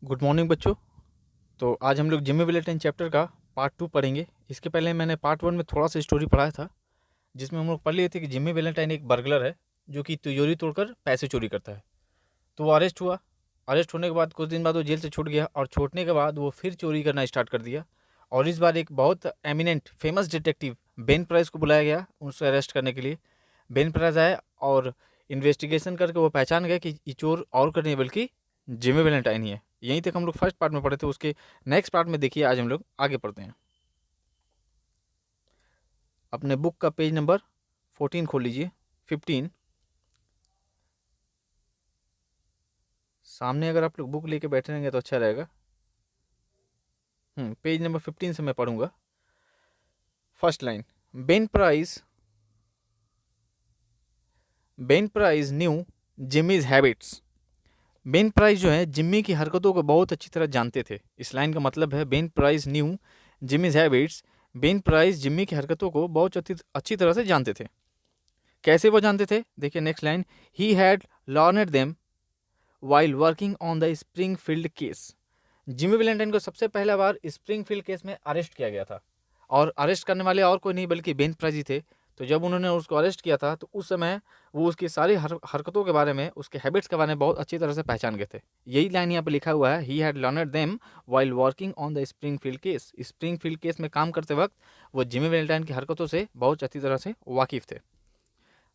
Good morning बच्चों। तो आज हम लोग जिम्मी विलेटन चैप्टर का पार्ट 2 पढ़ेंगे। इसके पहले मैंने पार्ट 1 में थोड़ा सा स्टोरी पढ़ाया था, जिसमें हम लोग पढ़ लिए थे कि जिम्मी विलेटन एक बर्गलर है जो कि तिजोरी तोड़कर पैसे चोरी करता है। तो वो अरेस्ट हुआ। अरेस्ट होने के बाद कुछ दिन बाद वो जेल से छूट गया और छूटने के बाद वो फिर चोरी करना स्टार्ट कर दिया। और इस बार एक बहुत eminent famous detective Ben Price को बुलाया गया उसे अरेस्ट करने के लिए। बेन प्राइस आए और इन्वेस्टिगेशन करके वो पहचान गए कि ये चोर और कर नहीं बल्कि जिम्मी वैलेंटाइन ही है। यहीं तक हम लोग फर्स्ट पार्ट में पढ़े थे। उसके नेक्स्ट पार्ट में देखिए आज हम लोग आगे पढ़ते हैं। अपने बुक का पेज नंबर 14 खोल लीजिए। 15 सामने अगर आप लोग बुक लेके बैठे रहेंगे तो अच्छा रहेगा। पेज नंबर 15 से मैं पढ़ूंगा। First line. Ben price Ben price new Jimmy's habits. Ben price जो है जिम्मी की हरकतों को बहुत अच्छी तरह जानते थे। इस लाइन का मतलब है Ben price new Jimmy's habits. Ben price Jimmy की हरकतों को बहुत अच्छी तरह से जानते थे। कैसे वो जानते थे? देखिए next line. He had learned them while working on the Springfield case. Jimmy Valentine को सबसे पहला बार स्प्रिंगफील्ड केस में अरेस्ट किया गया था और अरेस्ट करने वाले और कोई नहीं बल्कि बेन प्राइस ही थे। तो जब उन्होंने उसको अरेस्ट किया था तो उस समय वो उसकी सारी हरकतों के बारे में, उसके हैबिट्स के बारे में बहुत अच्छी तरह से पहचान गए थे। यही लाइन यहाँ पे लिखा हुआ है, he had learned them while working on the Springfield case. Springfield case में काम करते वक्त वो जिमी वैलेंटाइन की हरकतों से बहुत अच्छी तरह से वाकिफ थे।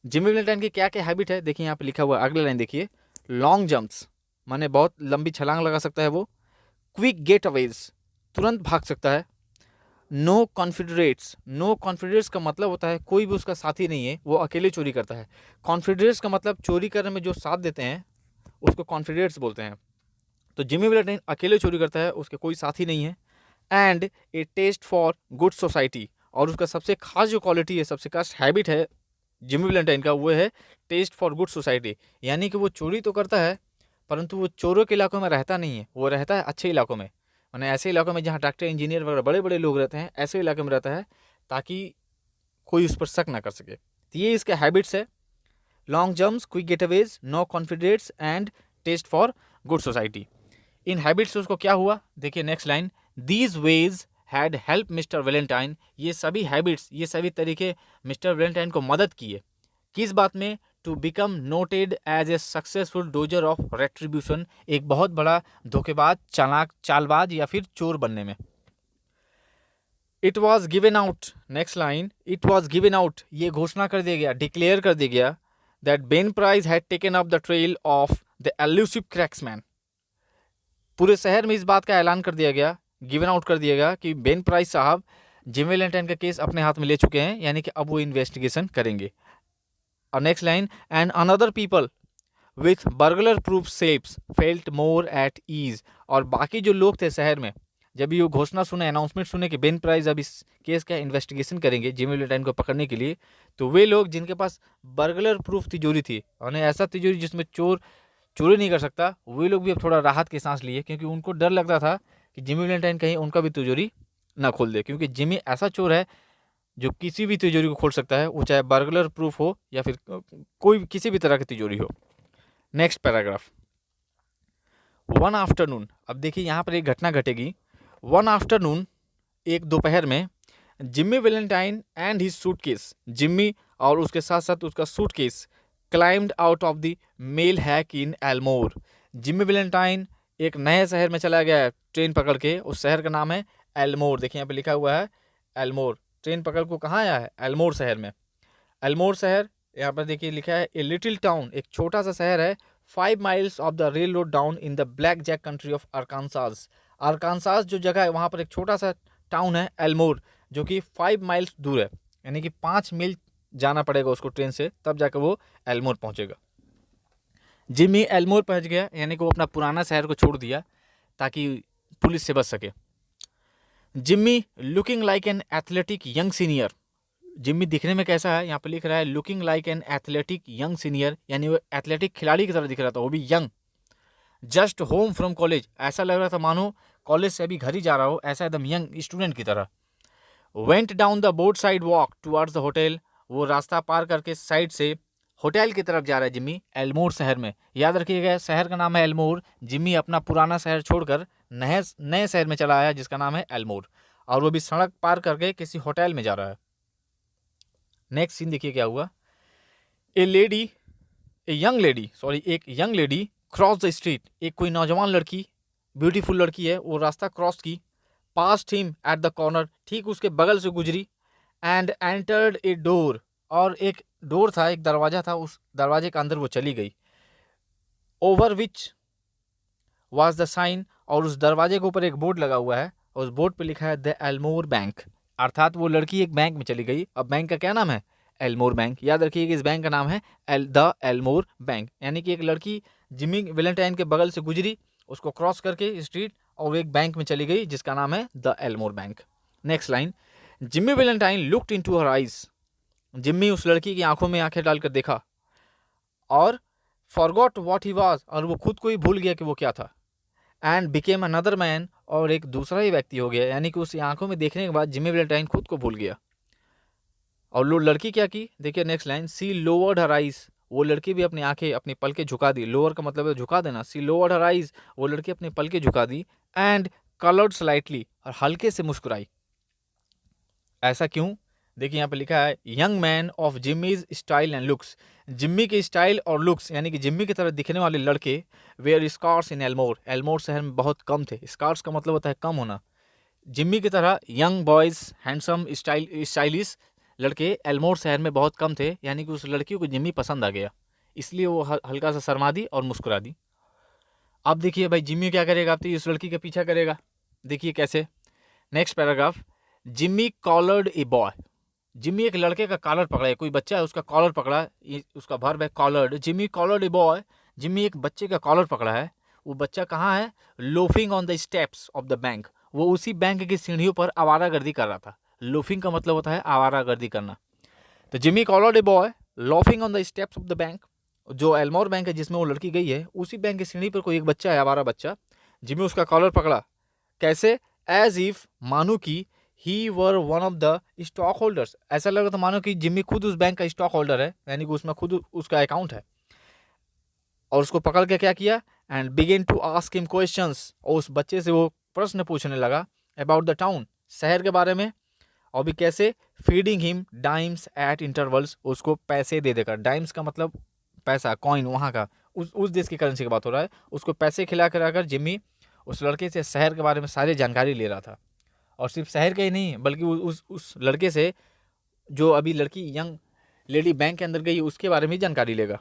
जिमी वैलेंटाइन की क्या क्या हैबिट है देखिए यहाँ पे लिखा हुआ है। अगला लाइन देखिए। लॉन्ग जंप्स माने बहुत लंबी छलांग लगा सकता है वो। क्विक गेट अवेज तुरंत भाग सकता है। नो कॉन्फिडरेट्स। नो कॉन्फिडरेट्स का मतलब होता है कोई भी उसका साथी नहीं है, वो अकेले चोरी करता है। कॉन्फिडरेट्स का मतलब चोरी करने में जो साथ देते हैं उसको कॉन्फिडरेट्स बोलते हैं। तो जिमी वैलेंटाइन अकेले चोरी करता है, उसके कोई साथी नहीं है। And a taste for good society. और उसका सबसे खास जो क्वालिटी है, सबसे खास हैबिट है जिमी वैलेंटाइन का, वो है टेस्ट फॉर गुड सोसाइटी। यानी कि वो चोरी तो करता है परंतु वो चोरों के इलाकों में रहता नहीं है, वो रहता है अच्छे इलाकों में। मैंने ऐसे इलाकों में जहाँ डॉक्टर इंजीनियर वगैरह बड़े बड़े लोग रहते हैं, ऐसे इलाके में रहता है ताकि कोई उस पर शक ना कर सके। तो ये इसके हैबिट्स है। Long jumps, quick getaways, no confidence and taste for good society. इन हैबिट्स से उसको क्या हुआ देखिए next line. These ways had help Mr Valentine. ये सभी हैबिट्स, ये सभी तरीके मिस्टर वैलेंटाइन को मदद किए। किस बात में? To become noted as a successful dodger of retribution. एक बहुत बड़ा धोखेबाज, चालाक, चालबाज या फिर चोर बनने में। It was given out, next line, it was given out, ये घोषणा कर दिया गया, डिक्लेयर कर दिया गया that Ben Price had taken up the trail of the elusive cracksman. पूरे शहर में इस बात का ऐलान कर दिया गया, गिवन आउट कर दिया गया कि बेन प्राइस साहब जिमी वैलेंटाइन का केस अपने हाथ में ले चुके हैं, यानी कि अब वो इन्वेस्टिगेशन करेंगे। और next line. And another people with burglar proof safes felt more at ease. और बाकी जो लोग थे शहर में, जब ये घोषणा सुने, अनाउंसमेंट सुने कि बेन प्राइस अब इस केस का इन्वेस्टिगेशन करेंगे जिमी वैलेंटाइन को पकड़ने के लिए, तो वे लोग जिनके पास बर्गलर प्रूफ तिजोरी थी, उन्हें ऐसा तिजोरी जिसमें चोर चोरी नहीं कर सकता, वे लोग भी अब थोड़ा राहत की सांस लिए, क्योंकि उनको डर लगता था कि जिमी वैलेंटाइन कहीं उनका भी तिजोरी ना खोल दे, क्योंकि जिमी ऐसा चोर है जो किसी भी तिजोरी को खोल सकता है, वो चाहे बर्गलर प्रूफ हो या फिर कोई किसी भी तरह की तिजोरी हो। Next paragraph. वन आफ्टरनून, अब देखिए यहाँ पर एक घटना घटेगी। वन आफ्टरनून, एक दोपहर में, Jimmy Valentine and his suitcase, Jimmy और उसके साथ साथ उसका suitcase, climbed out of the mail hack in Elmore. Jimmy Valentine एक नए शहर में चला गया है ट्रेन पकड़ के। उस शहर का नाम है एल्मोर। देखिए यहाँ पे लिखा हुआ है एल्मोर। ट्रेन पकड़ को कहाँ आया है? एल्मोर शहर में। एल्मोर शहर, यहाँ पर देखिए लिखा है ए लिटिल टाउन, एक छोटा सा शहर है, 5 miles off the railroad down in the black jack country of Arkansas. Arkansas जो जगह है वहाँ पर एक छोटा सा टाउन है एल्मोर, जो कि 5 miles दूर है, यानी कि 5 मील जाना पड़ेगा उसको ट्रेन से, तब जाकर वो एल्मोर पहुँचेगा। जिम्मी एल्मोर पहुँच गया, यानी कि वो अपना पुराना शहर को छोड़ दिया ताकि पुलिस से बच सके। Jimmy looking like an athletic young senior. Jimmy दिखने में कैसा है? यहाँ पे लिख रहा है looking like an athletic young senior, यानी वो एथलेटिक खिलाड़ी की तरह दिख रहा था, वो भी young. Just home from college, ऐसा लग रहा था मानो कॉलेज से अभी घर ही जा रहा हो, ऐसा एकदम यंग स्टूडेंट की तरह। Went down the board side walk towards the hotel, वो रास्ता पार करके साइड से होटल की तरफ जा रहा है जिम्मी, एल्मोर शहर में। याद रखिएगा शहर का नाम है एल्मोर। जिम्मी अपना पुराना शहर छोड़कर नए नए शहर में चला आया जिसका नाम है एल्मोर, और वो भी सड़क पार करके किसी होटल में जा रहा है। नेक्स्ट सीन देखिए क्या हुआ। एक young lady cross the street. एक कोई नौजवान लड़की, ब्यूटीफुल लड़की है, वो रास्ता क्रॉस की। Past him at the corner, ठीक उसके बगल से गुजरी। एंड एंटर्ड ए डोर, और एक डोर था, एक दरवाजा था, उस दरवाजे के अंदर वो चली गई। Over which was the sign, और उस दरवाजे के ऊपर एक बोर्ड लगा हुआ है, और उस बोर्ड पे लिखा है द एल्मोर बैंक। अर्थात वो लड़की एक बैंक में चली गई। अब बैंक का क्या नाम है? Elmore bank. याद रखिए कि इस बैंक का नाम है द एल्मोर बैंक। यानी कि एक लड़की जिमी वेलेंटाइन के बगल से गुजरी, उसको क्रॉस करके स्ट्रीट, और एक बैंक में चली गई जिसका नाम है the Elmore bank. Next line, Jimmy Valentine looked into her eyes. Jimmy उस लड़की की आंखों में आंखें डालकर देखा, और फॉरगॉट व्हाट ही वाज, और वो खुद को ही भूल गया कि वो क्या था। एंड बिकेम अनदर मैन, और एक दूसरा ही व्यक्ति हो गया। यानी कि उस आंखों में देखने के बाद जिम्मी वेलेंटाइन खुद को भूल गया। और लो लड़की क्या की, देखिए नेक्स्ट लाइन, सी लोवर्ड हर आइज। वो लड़की भी अपनी आंखें, अपनी पलकें झुका दी। लोअर का मतलब है झुका देना। सी लोवर्ड हर आइज, वो लड़की अपनी पलकें झुका दी। एंड कलर्ड स्लाइटली, और हल्के से मुस्कुराई। ऐसा क्यों? देखिए यहाँ पे लिखा है young man of Jimmy's style and looks. Jimmy के स्टाइल और लुक्स, यानी कि जिम्मी की तरह दिखने वाले लड़के, were scarce in Elmore. Elmore शहर में बहुत कम थे। स्कार्स का मतलब होता है कम होना। जिम्मी की तरह यंग बॉयज, हैंडसम, स्टाइलिश लड़के एल्मोर शहर में बहुत कम थे। यानी कि उस लड़की को जिम्मी पसंद आ गया, इसलिए वो हल्का सा शर्मा दी और मुस्कुरा दी। अब देखिए भाई जिम्मी क्या करेगा, अब तो इस लड़की का पीछा करेगा। देखिए कैसे। Next paragraph, Jimmy collared a boy. Jimmy एक लड़के का कॉलर पकड़ा है, कोई बच्चा है उसका कॉलर पकड़ा, ये उसका वर्ब है collared. Jimmy collared a boy, Jimmy एक बच्चे का कॉलर पकड़ा है। वो बच्चा कहाँ है? Loafing on the steps of the bank. वो उसी बैंक की सीढ़ियों पर आवारागर्दी कर रहा था। लोफिंग का मतलब होता है आवारागर्दी करना। तो Jimmy collared a boy loafing on the steps of the bank. जो एल्मोर बैंक है जिसमें वो लड़की गई है, उसी बैंक की सीढ़ी पर कोई एक बच्चा है, आवारा बच्चा। जिम्मी उसका कॉलर पकड़ा। कैसे? एज इफ, मानो कि he were one of the stockholders. ऐसा लग रहा था मानो कि जिम्मी खुद उस बैंक का स्टॉक होल्डर है, यानी कि उसमें खुद उसका अकाउंट है। और उसको पकड़ के क्या किया? And begin to ask him questions. और उस बच्चे से वो प्रश्न पूछने लगा अबाउट द टाउन, शहर के बारे में। और भी कैसे? Feeding him dimes eight intervals, उसको पैसे दे देकर। डाइम्स का मतलब पैसा, कॉइन, वहाँ का, उस देश की करेंसी की बात हो रहा है। उसको पैसे खिला कर जिम्मी उस लड़के से शहर के बारे में सारी जानकारी ले रहा था। और सिर्फ शहर का ही नहीं, बल्कि उस लड़के से, जो अभी लड़की यंग लेडी बैंक के अंदर गई, उसके बारे में जानकारी लेगा।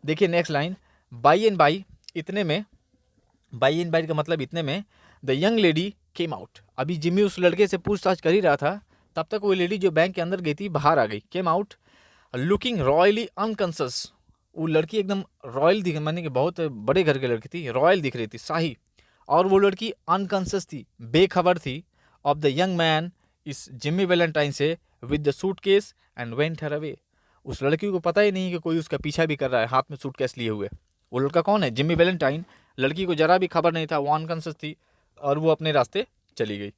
देखिए next line, by and by, इतने में, बाई एंड बाई का मतलब इतने में, the young lady came out. अभी जिम्मी उस लड़के से पूछताछ कर ही रहा था, तब तक वो लेडी जो बैंक के अंदर गई थी बाहर आ गई। Came out looking royally unconscious. वो लड़की एकदम रॉयल दिख, माने कि बहुत बड़े घर की लड़की थी, रॉयल दिख रही थी, शाही। और वो लड़की अनकॉन्शियस थी, बेखबर थी ऑफ द यंग मैन, इस जिम्मी वेलेंटाइन से, with the suitcase and went her away. उस लड़की को पता ही नहीं कि कोई उसका पीछा भी कर रहा है हाथ में सूटकेस लिए हुए। वो लड़का कौन है? जिम्मी वेलेंटाइन। लड़की को जरा भी खबर नहीं था, वो अनकॉन्शियस थी, और वो अपने रास्ते चली गई।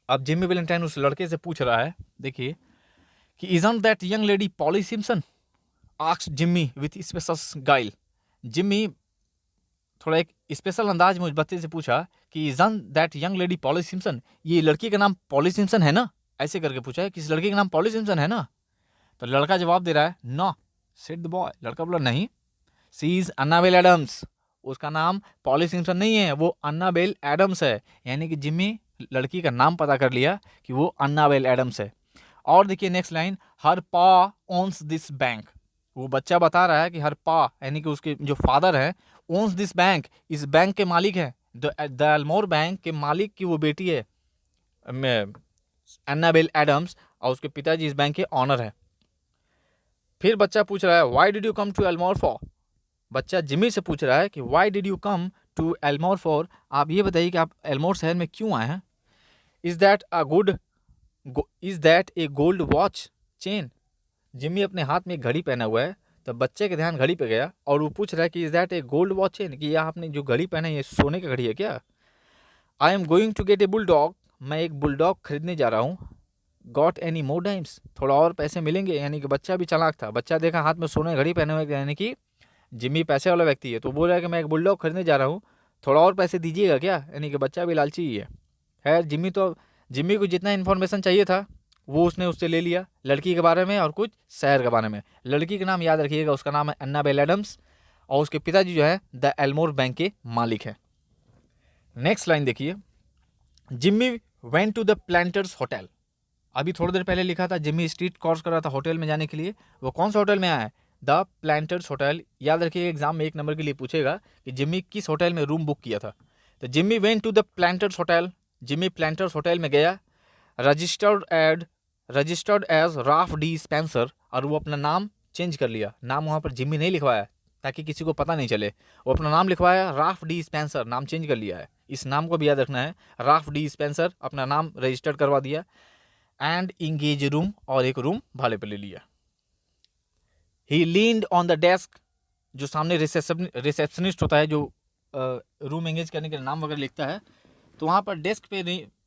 अब जिम्मी वेलेंटाइन उस लड़के से पूछ रहा है, देखिए, कि isn't that young lady poly Simpson, asked Jimmy with special गाइल। जिम्मी थोड़ा एक स्पेशल अंदाज में उस बच्चे से पूछा कि isn't that young lady poly Simpson, ये लड़की का नाम पॉली सिम्पसन है ना? ऐसे करके पूछा है कि इस लड़की का नाम पॉली सिम्पसन है ना? तो लड़का जवाब दे रहा है नो, सेड द बॉय। लड़का बोला नहीं, सी इज अन्नाबेल एडम्स। उसका नाम पॉली सिम्पसन नहीं है, वो अन्नाबेल एडम्स है। यानी कि जिम्मी लड़की का नाम पता कर लिया कि वो अन्नाबेल एडम्स है। और देखिए नेक्स्ट लाइन, हर पा ओन्स दिस बैंक। वो बच्चा बता रहा है कि हर पा, यानी कि उसके जो फादर है, ओन्स दिस बैंक, इस बैंक के मालिक है। द एल्मोर बैंक के मालिक की वो बेटी है अन्नाबेल एडम्स, और उसके पिताजी इस बैंक के ऑनर है। फिर बच्चा पूछ रहा है why did you come to Elmore for. बच्चा जिम्मी से पूछ रहा है कि why did you come to Elmore for, आप ये बताइए कि आप एल्मोर शहर में क्यों आए हैं। Is that A gold watch chain. Jimmy अपने हाथ में एक घड़ी पहना हुआ है, तो बच्चे का ध्यान घड़ी पे गया, और वो पूछ रहा है कि is that A gold watch chain, कि यह आपने जो घड़ी पहना है ये सोने की घड़ी है क्या। I am going to get a bull dog, मैं एक बुलडॉग खरीदने जा रहा हूँ। गॉट एनी मोर डाइम्स, थोड़ा और पैसे मिलेंगे। यानी कि बच्चा भी चालाक था, बच्चा देखा हाथ में सोने घड़ी पहने हुए, यानी कि जिम्मी पैसे वाला व्यक्ति है, तो बोल रहा है कि मैं एक बुलडॉग खरीदने जा रहा हूँ, थोड़ा और पैसे दीजिएगा क्या। यानी कि बच्चा भी लालची ही है। खैर जिम्मी को जितना इन्फॉर्मेशन चाहिए था वो उसने उससे ले लिया, लड़की के बारे में और कुछ शहर के बारे में। लड़की का नाम याद रखिएगा, उसका नाम है अन्नाबेल एडम्स, और उसके पिताजी जो है द एल्मोर बैंक के मालिक हैं। नेक्स्ट लाइन देखिए, Jimmy went to the Planters Hotel. अभी थोड़ी देर पहले लिखा था जिम्मी स्ट्रीट क्रॉस कर रहा था होटल में जाने के लिए, वो कौन सा होटल में आया है, द प्लांटर्स होटल। याद रखिए एग्जाम में 1 नंबर के लिए पूछेगा कि जिम्मी किस होटल में रूम बुक किया था। तो Jimmy went to the Planters Hotel, Jimmy Planters Hotel में गया, registered as Ralph D Spencer, और वो अपना नाम चेंज कर लिया। नाम वहाँ पर जिम्मी नहीं लिखवाया ताकि किसी को पता नहीं चले, वो अपना नाम लिखवाया राफ डी स्पेंसर, नाम चेंज कर लिया है। इस नाम को भी याद रखना है, राफ डी स्पेंसर, अपना नाम रजिस्टर्ड करवा दिया। एंड इंगेज रूम, और एक रूम भाड़े पर ले लिया। ही लीन्ड ऑन द डेस्क, जो सामने रिसेप्शनिस्ट होता है जो रूम एंगेज करने के नाम वगैरह लिखता है, तो वहाँ पर डेस्क पे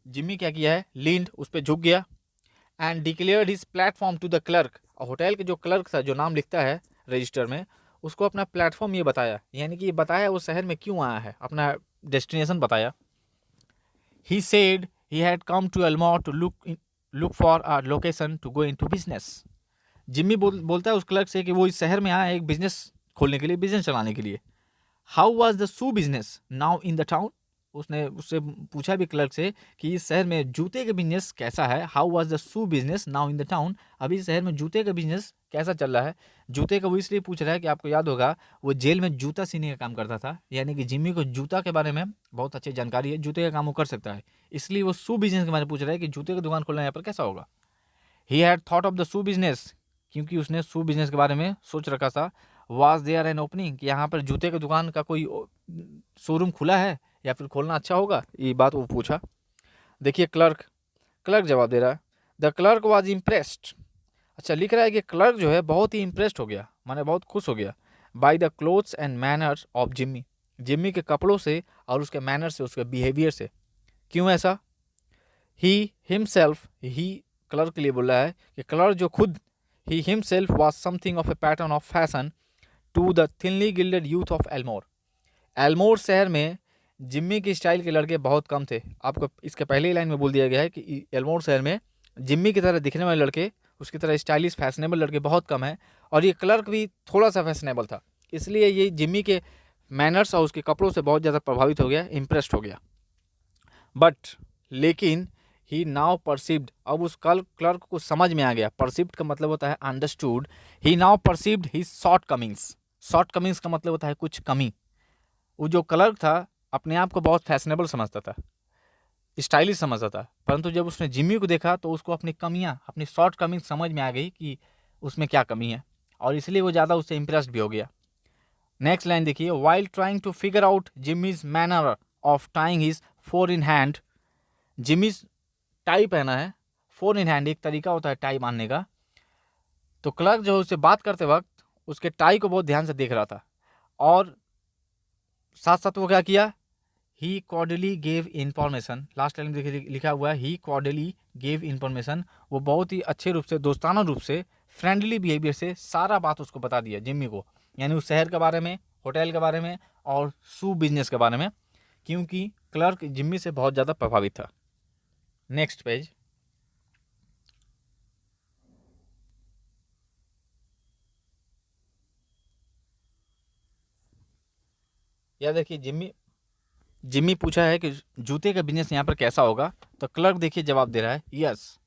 जिम्मी क्या किया है, लीन्ड, उस पर झुक गया। And declared his platform to the clerk, और होटल के जो क्लर्क था जो नाम लिखता है रजिस्टर में, उसको अपना प्लेटफॉर्म ये बताया, यानी कि ये बताया वो शहर में क्यों आया है, अपना डेस्टिनेशन बताया। He said he had come to Elmore to look for a location to go into business. Jimmy बोलता है उस क्लर्क से कि वो इस शहर में आया है एक बिजनेस खोलने के लिए, बिजनेस चलाने के लिए। How was the shoe business now in the town, उसने उससे पूछा भी क्लर्क से कि इस शहर में जूते का बिजनेस कैसा है। How was the shoe business now in the town, अभी इस शहर में जूते का बिजनेस कैसा चल रहा है। जूते का वो इसलिए पूछ रहा है कि आपको याद होगा वो जेल में जूता सीने का काम करता था, यानी कि जिम्मी को जूता के बारे में बहुत अच्छी जानकारी है, जूते का काम वो कर सकता है, इसलिए वो शू बिजनेस के बारे में पूछ रहा है कि जूते की दुकान खोलना यहाँ पर कैसा होगा। He had thought of the shoe business, क्योंकि उसने शू बिजनेस के बारे में सोच रखा था। वाज देयर एन ओपनिंग, कि यहाँ पर जूते की दुकान का कोई शोरूम खुला है या फिर खोलना अच्छा होगा, ये बात वो पूछा। देखिए क्लर्क क्लर्क जवाब दे रहा है, द क्लर्क वाज इम्प्रेस्ड। अच्छा लिख रहा है कि क्लर्क जो है बहुत ही इम्प्रेस्ड हो गया, माने बहुत खुश हो गया, by the clothes and manners of Jimmy, Jimmy के कपड़ों से और उसके मैनर से, उसके बिहेवियर से। क्यों ऐसा, ही हिमसेल्फ, ही क्लर्क के लिए बोल रहा है कि क्लर्क जो खुद, he himself was something of a pattern of fashion to the thinly gilded youth of Elmore. Elmore शहर में जिम्मी की स्टाइल के लड़के बहुत कम थे। आपको इसके पहले ही लाइन में बोल दिया गया है कि एल्मोर शहर में जिम्मी की तरह दिखने वाले लड़के, उसकी तरह स्टाइलिश फैशनेबल लड़के बहुत कम हैं, और ये क्लर्क भी थोड़ा सा फैशनेबल था, इसलिए ये जिम्मी के मैनर्स और उसके कपड़ों से बहुत ज़्यादा प्रभावित हो गया, इम्प्रेस्ड हो गया। बट लेकिन ही नाउ परसिव्ड, अब उस क्लर्क को समझ में आ गया, परसिव्ड का मतलब होता है understood. He now perceived his shortcomings, shortcomings का मतलब होता है कुछ कमी। वो जो क्लर्क था अपने आप को बहुत फैशनेबल समझता था, स्टाइलिश समझता था, परंतु जब उसने जिम्मी को देखा तो उसको अपनी कमियां, अपनी शॉर्ट कमिंग समझ में आ गई कि उसमें क्या कमी है, और इसलिए वो ज़्यादा उससे इम्प्रेस्ड भी हो गया। नेक्स्ट लाइन देखिए, while trying to figure out Jimmy's manner of tying his four in hand, Jimmy tie पहना है, फोर इन हैंड एक तरीका होता है टाई बांधने का, तो क्लर्क जो है उससे बात करते वक्त उसके टाई को बहुत ध्यान से देख रहा था, और साथ साथ वो क्या किया, he cordially gave information, last line में लिखा हुआ है ही कॉर्डली गेव इन्फॉर्मेशन, वो बहुत ही अच्छे रूप से, दोस्ताना रूप से, फ्रेंडली बिहेवियर से सारा बात उसको बता दिया जिम्मी को, यानी उस शहर के बारे में, होटल के बारे में और शू बिजनेस के बारे में, क्योंकि क्लर्क जिम्मी से बहुत ज़्यादा प्रभावित था। नेक्स्ट पेज, यह देखिए जिम्मी पूछा है कि जूते का बिजनेस यहाँ पर कैसा होगा, तो क्लर्क देखिए जवाब दे रहा है, yes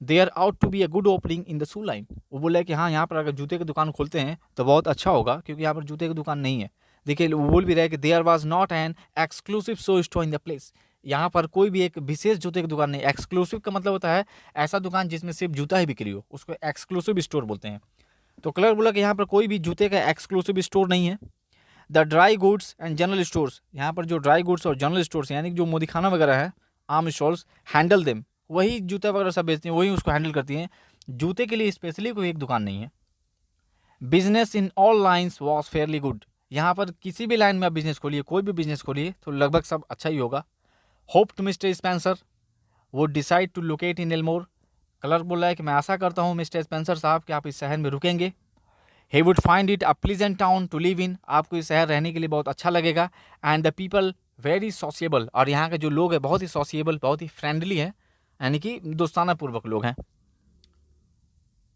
there ought to be a good opening in the shoe line. वो बोला है कि हाँ यहाँ पर अगर जूते की दुकान खोलते हैं तो बहुत अच्छा होगा, क्योंकि यहाँ पर जूते की दुकान नहीं है। देखिए वो बोल भी रहा है कि there was not an exclusive shoe store in the place, यहाँ पर कोई भी एक विशेष जूते की दुकान नहीं। एक्सक्लूसिव का मतलब होता है ऐसा दुकान जिसमें सिर्फ जूता ही बिक्री हो, उसको एक्सक्लूसिव स्टोर बोलते हैं। तो क्लर्क बोला कि यहाँ पर कोई भी जूते का एक्सक्लूसिव स्टोर नहीं है। The dry goods and general stores, यहाँ पर जो ड्राई गुड्स और जनरल स्टोर्स यानी कि जो मोदीखाना वगैरह है, आम स्टॉल्स, हैंडल देम, वही जूता वगैरह सब बेचती हैं, वही उसको हैंडल करती हैं, जूते के लिए स्पेशली कोई एक दुकान नहीं है। Business in all lines was fairly good, यहाँ पर किसी भी लाइन में आप बिजनेस खोलिए, कोई भी बिजनेस खोलिए तो लगभग सब अच्छा ही होगा। Hope to Mr Spencer would decide to locate in Elmore, clerk बोल रहा है कि मैं आशा करता हूँ मिस्टर स्पेंसर साहब कि आप इस शहर में रुकेंगे। He would find it a pleasant town to live in, आपको इस शहर रहने के लिए बहुत अच्छा लगेगा। And the people very sociable, और यहाँ के जो लोग हैं बहुत ही सोशिएबल, बहुत ही फ्रेंडली हैं, यानी कि दोस्ताना पूर्वक लोग हैं।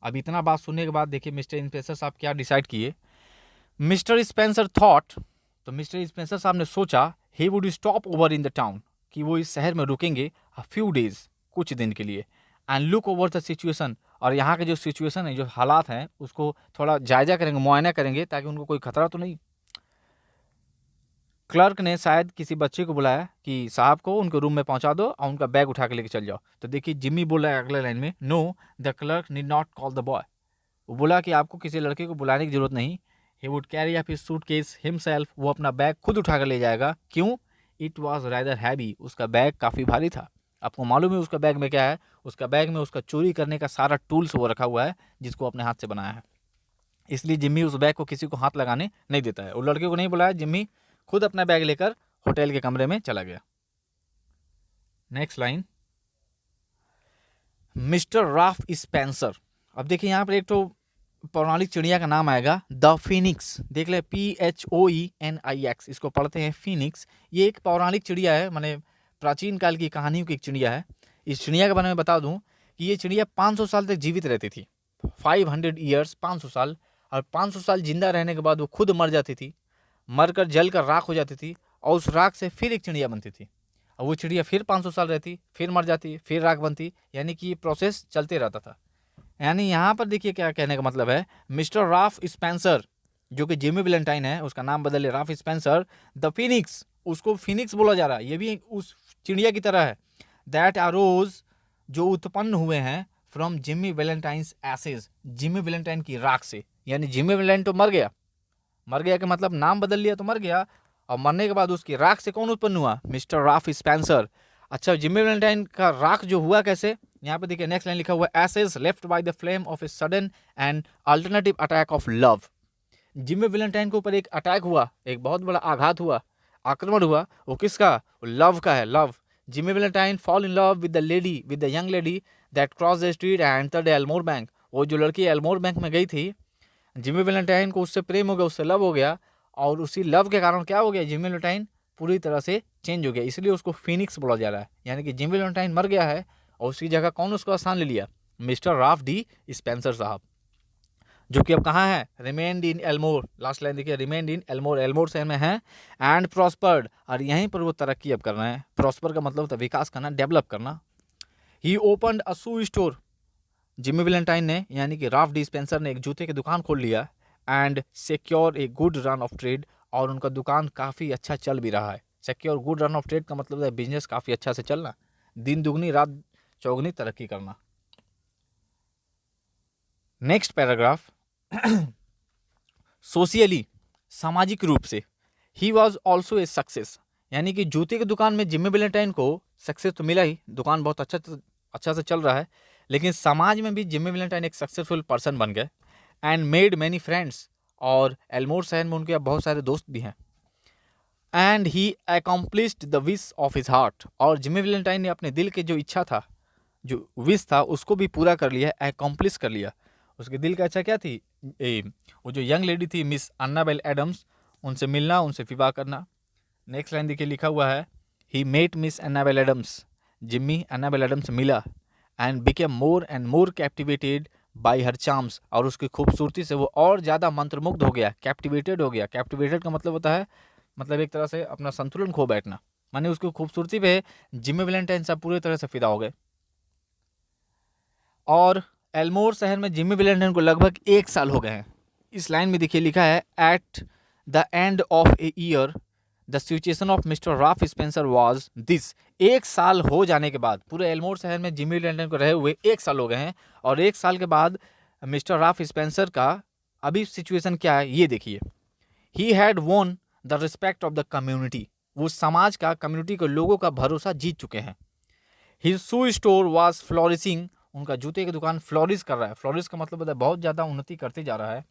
अब इतना बात सुनने के बाद देखिए मिस्टर स्पेंसर साहब क्या डिसाइड किए। मिस्टर स्पेंसर थॉट, तो मिस्टर स्पेंसर साहब ने सोचा, he would stop over in the town, कि वो इस शहर में रुकेंगे अ फ्यू डेज, कुछ दिन के लिए। And look over the situation, और यहाँ के जो सिचुएशन है, जो हालात हैं, उसको थोड़ा जायजा करेंगे, मुआयना करेंगे, ताकि उनको कोई खतरा तो नहीं। क्लर्क ने शायद किसी बच्चे को बुलाया कि साहब को उनके रूम में पहुंचा दो और उनका बैग उठा के लेके चल जाओ। तो देखिए जिम्मी बोल रहा है अगले लाइन में, know the clerk need not call the boy, वो बोला कि आपको किसी लड़के को बुलाने की जरूरत नहीं। He would carry up his suitcase himself, वो अपना बैग खुद उठा कर ले जाएगा। क्यों? इट वॉज रादर हैवी, उसका बैग काफ़ी भारी था। आपको मालूम है उसका बैग में क्या है? उसका बैग में उसका चोरी करने का सारा टूल्स वो रखा हुआ है, जिसको अपने हाथ से बनाया है। इसलिए जिम्मी उस बैग को किसी को हाथ लगाने नहीं देता है। वो लड़के को नहीं बुलाया, जिम्मी खुद अपना बैग लेकर होटल के कमरे में चला गया। Next line, Mr Ralph Spencer. अब देखिए यहाँ पर एक तो पौराणिक चिड़िया का नाम आएगा, द फिनिक्स। देख ले, PHOENIX, इसको पढ़ते हैं फिनिक्स। ये एक पौराणिक चिड़िया है, माने प्राचीन काल की कहानियों की एक चिड़िया है। इस चिड़िया के बारे में बता दूं कि ये चिड़िया 500 साल तक जीवित रहती थी। 500 ईयर्स, 500 साल। और 500 साल जिंदा रहने के बाद वो खुद मर जाती थी, मरकर जल कर राख हो जाती थी, और उस राख से फिर एक चिड़िया बनती थी। और वो चिड़िया फिर 500 साल रहती, फिर मर जाती, फिर राख बनती, यानी कि ये प्रोसेस चलते रहता था। यानी यहाँ पर देखिए क्या कहने का मतलब है, मिस्टर राफ स्पेंसर, जो कि जिमी वैलेंटाइन है, उसका नाम बदल राफ स्पेंसर, द फिनिक्स, उसको फिनिक्स बोला जा रहा है, ये भी उस चिड़िया की तरह है। दैट अरोज, जो उत्पन्न हुए हैं, from Jimmy Valentine's ashes, Jimmy Valentine की राख से। यानी जिमी वैलेंटाइन तो मर गया, मर गया के मतलब नाम बदल लिया तो मर गया, और मरने के बाद उसकी राख से कौन उत्पन्न हुआ? Mr Ralph Spencer. अच्छा, जिमी वैलेंटाइन का राख जो हुआ कैसे? यहाँ पे देखिए नेक्स्ट लाइन लिखा हुआ है, ashes left by the flame of a sudden and alternative attack of love. Jimmy Valentine के ऊपर एक अटैक हुआ, एक बहुत बड़ा आघात हुआ, आक्रमण हुआ। वो किसका? लव का है, love. Jimmy Valentine fall in love with the lady, with the young lady that cross the street and entered Elmore bank. वो जो लड़की एल्मोर बैंक में गई थी, जिमी वैलेंटाइन को उससे प्रेम हो गया, उससे लव हो गया, और उसी लव के कारण क्या हो गया? जिमी वैलेंटाइन पूरी तरह से चेंज हो गया, इसलिए उसको फिनिक्स बोला जा रहा है। यानी कि जिमी वैलेंटाइन मर गया है, और उसकी जगह कौन उसका स्थान ले लिया? मिस्टर राफ डी स्पेंसर साहब, जो कि अब कहाँ है? रिमेन्ड इन एल्मोर। लास्ट लाइन देखिए, रिमेन्ड इन एल्मोर, एल्मोर शहर में है। एंड प्रॉस्पर्ड, और यहीं पर वो तरक्की अब कर रहे हैं। प्रॉस्पर का मतलब होता है विकास करना, डेवलप करना। ही opened a shoe store, Jimmy Valentine ने, यानी कि राफ डी स्पेंसर ने एक जूते की दुकान खोल लिया। And secure a good run of trade, और उनका दुकान काफ़ी अच्छा चल भी रहा है। Secure good run of trade का मतलब है बिजनेस काफ़ी अच्छा से चलना, दिन दुगनी रात चौगनी तरक्की करना। नेक्स्ट पैराग्राफ, सोशियली, सामाजिक रूप से, he was also a success. यानी कि जूते की दुकान में जिमी वैलेंटाइन को सक्सेस तो मिला ही, दुकान बहुत अच्छा से चल रहा है, लेकिन समाज में भी जिमी वैलेंटाइन एक सक्सेसफुल पर्सन बन गए। एंड मेड मैनी फ्रेंड्स, और एल्मोर शहर में उनके अब बहुत सारे दोस्त भी हैं। And he accomplished the wish of his heart, और जिमी वैलेंटाइन ने अपने दिल के जो इच्छा था, जो विश था, उसको भी पूरा कर लिया, अकम्प्लिश कर लिया। उसके दिल का इच्छा क्या थी? वो जो यंग लेडी थी मिस अन्नाबेल एडम्स, उनसे मिलना, उनसे विवाह करना। नेक्स्ट लाइन देखिए लिखा हुआ है, he met Miss Annabel Adams, Jimmy Annabel Adams मिला। And became more and more captivated by her charms, और उसकी खूबसूरती से वो और ज़्यादा मंत्रमुग्ध हो गया, कैप्टिवेटेड हो गया। कैप्टिवेटेड का मतलब होता है, मतलब एक तरह से अपना संतुलन खो बैठना, माने उसकी खूबसूरती पे जिम्मी वैलेंटाइन साहब पूरी तरह से फिदा हो गए। और एल्मोर शहर में जिम्मी वैलेंटाइन को लगभग 1 साल हो गए हैं। इस लाइन में देखिए लिखा है, at the end of a year the situation of Mr Ralph Spencer was this. 1 साल हो जाने के बाद, पूरे एल्मोर शहर में जिम्मी वैलेंटाइन को रहे हुए 1 साल हो गए हैं, और 1 साल के बाद मिस्टर राफ स्पेंसर का अभी सिचुएशन क्या है ये देखिए। He had won the respect of the community, वो समाज का, कम्युनिटी के लोगों का भरोसा जीत चुके हैं। His shoe store was flourishing, उनका जूते की दुकान फ्लोरिश कर रहा है। फ्लोरिश का मतलब होता है बहुत ज़्यादा उन्नति करते जा रहा है।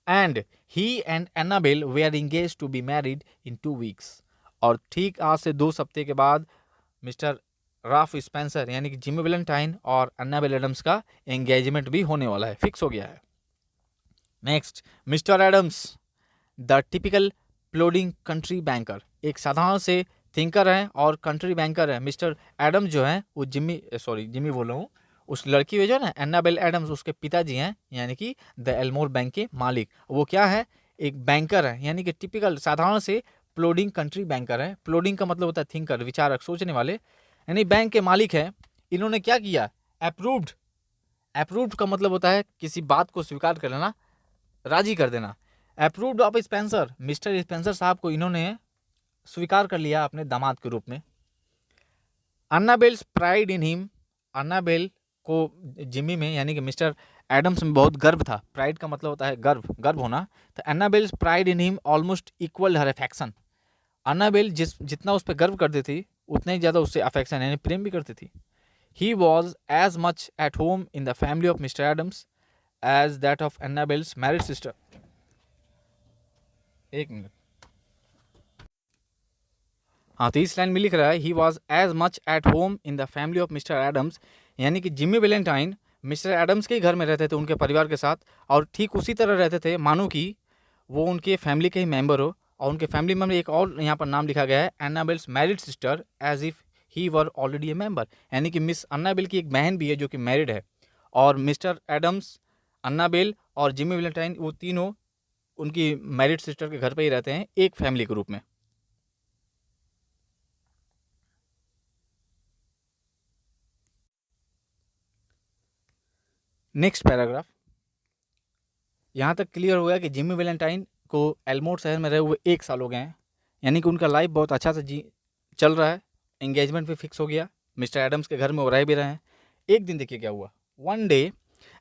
And he and Annabel were engaged to be married in 2 weeks, और ठीक आज से 2 हफ्ते के बाद मिस्टर राफ स्पेंसर यानी कि जिमी वैलेंटाइन और अन्नाबेल एडम्स का एंगेजमेंट भी होने वाला है, फिक्स हो गया है। Next, Mr Adams the typical plodding country banker, एक साधारण से थिंकर हैं और कंट्री बैंकर हैं। मिस्टर एडम्स जो हैं वो जिमी बोल रहा हूँ, उस लड़की है जो ना एन्नाबेल एडम्स, उसके पिताजी हैं, यानी कि द एल्मोर बैंक के मालिक। वो क्या है, एक बैंकर है, यानी कि टिपिकल साधारण से प्लोडिंग कंट्री बैंकर है। प्लोडिंग का मतलब होता है थिंकर, विचारक, सोचने वाले, यानी बैंक के मालिक हैं। इन्होंने क्या किया, अप्रूव्ड। अप्रूव्ड का मतलब होता है किसी बात को स्वीकार कर लेना, राजी कर देना। Approved of Spencer, mister Spencer साहब को इन्होंने स्वीकार कर लिया अपने दामाद के रूप में। अन्नाबेल्स प्राइड इन हिम, अन्नाबेल को जिमी में यानी कि मिस्टर एडम्स में बहुत गर्व था। प्राइड का मतलब होता है गर्व, गर्व होना। तो Annabel's pride in him almost equal her affection. Annabel जितना उस पर गर्व करती थी उतना ही ज़्यादा उससे अफेक्शन यानी प्रेम भी करती थी। He was as much at home in the family of Mr Adams as that of Annabel's married sister. एक मिनट, हाँ, तो इस लाइन में लिख रहा है he was as much at home in the family of Mr Adams, यानी कि जिमी वैलेंटाइन मिस्टर एडम्स के घर में रहते थे उनके परिवार के साथ, और ठीक उसी तरह रहते थे मानो कि वो उनके फैमिली के ही मेंबर हो। और उनके फैमिली मेंबर एक और यहाँ पर नाम लिखा गया है, Annabel's married sister, as if he were already a member, यानी कि मिस अन्नाबेल की एक बहन भी है जो कि मैरिड है। और मिस्टर एडम्स, अन्नाबेल और जिमी वैलेंटाइन वो तीनों उनकी मैरिड सिस्टर के घर पर ही रहते हैं एक फैमिली के रूप में। नेक्स्ट पैराग्राफ, यहाँ तक क्लियर हो गया कि जिमी वैलेंटाइन को एल्मोर शहर में रहे हुए 1 साल हो गए हैं, यानी कि उनका लाइफ बहुत अच्छा से जी चल रहा है। एंगेजमेंट भी फिक्स हो गया, मिस्टर एडम्स के घर में वो रह भी रहे हैं। एक दिन देखिए क्या हुआ। One day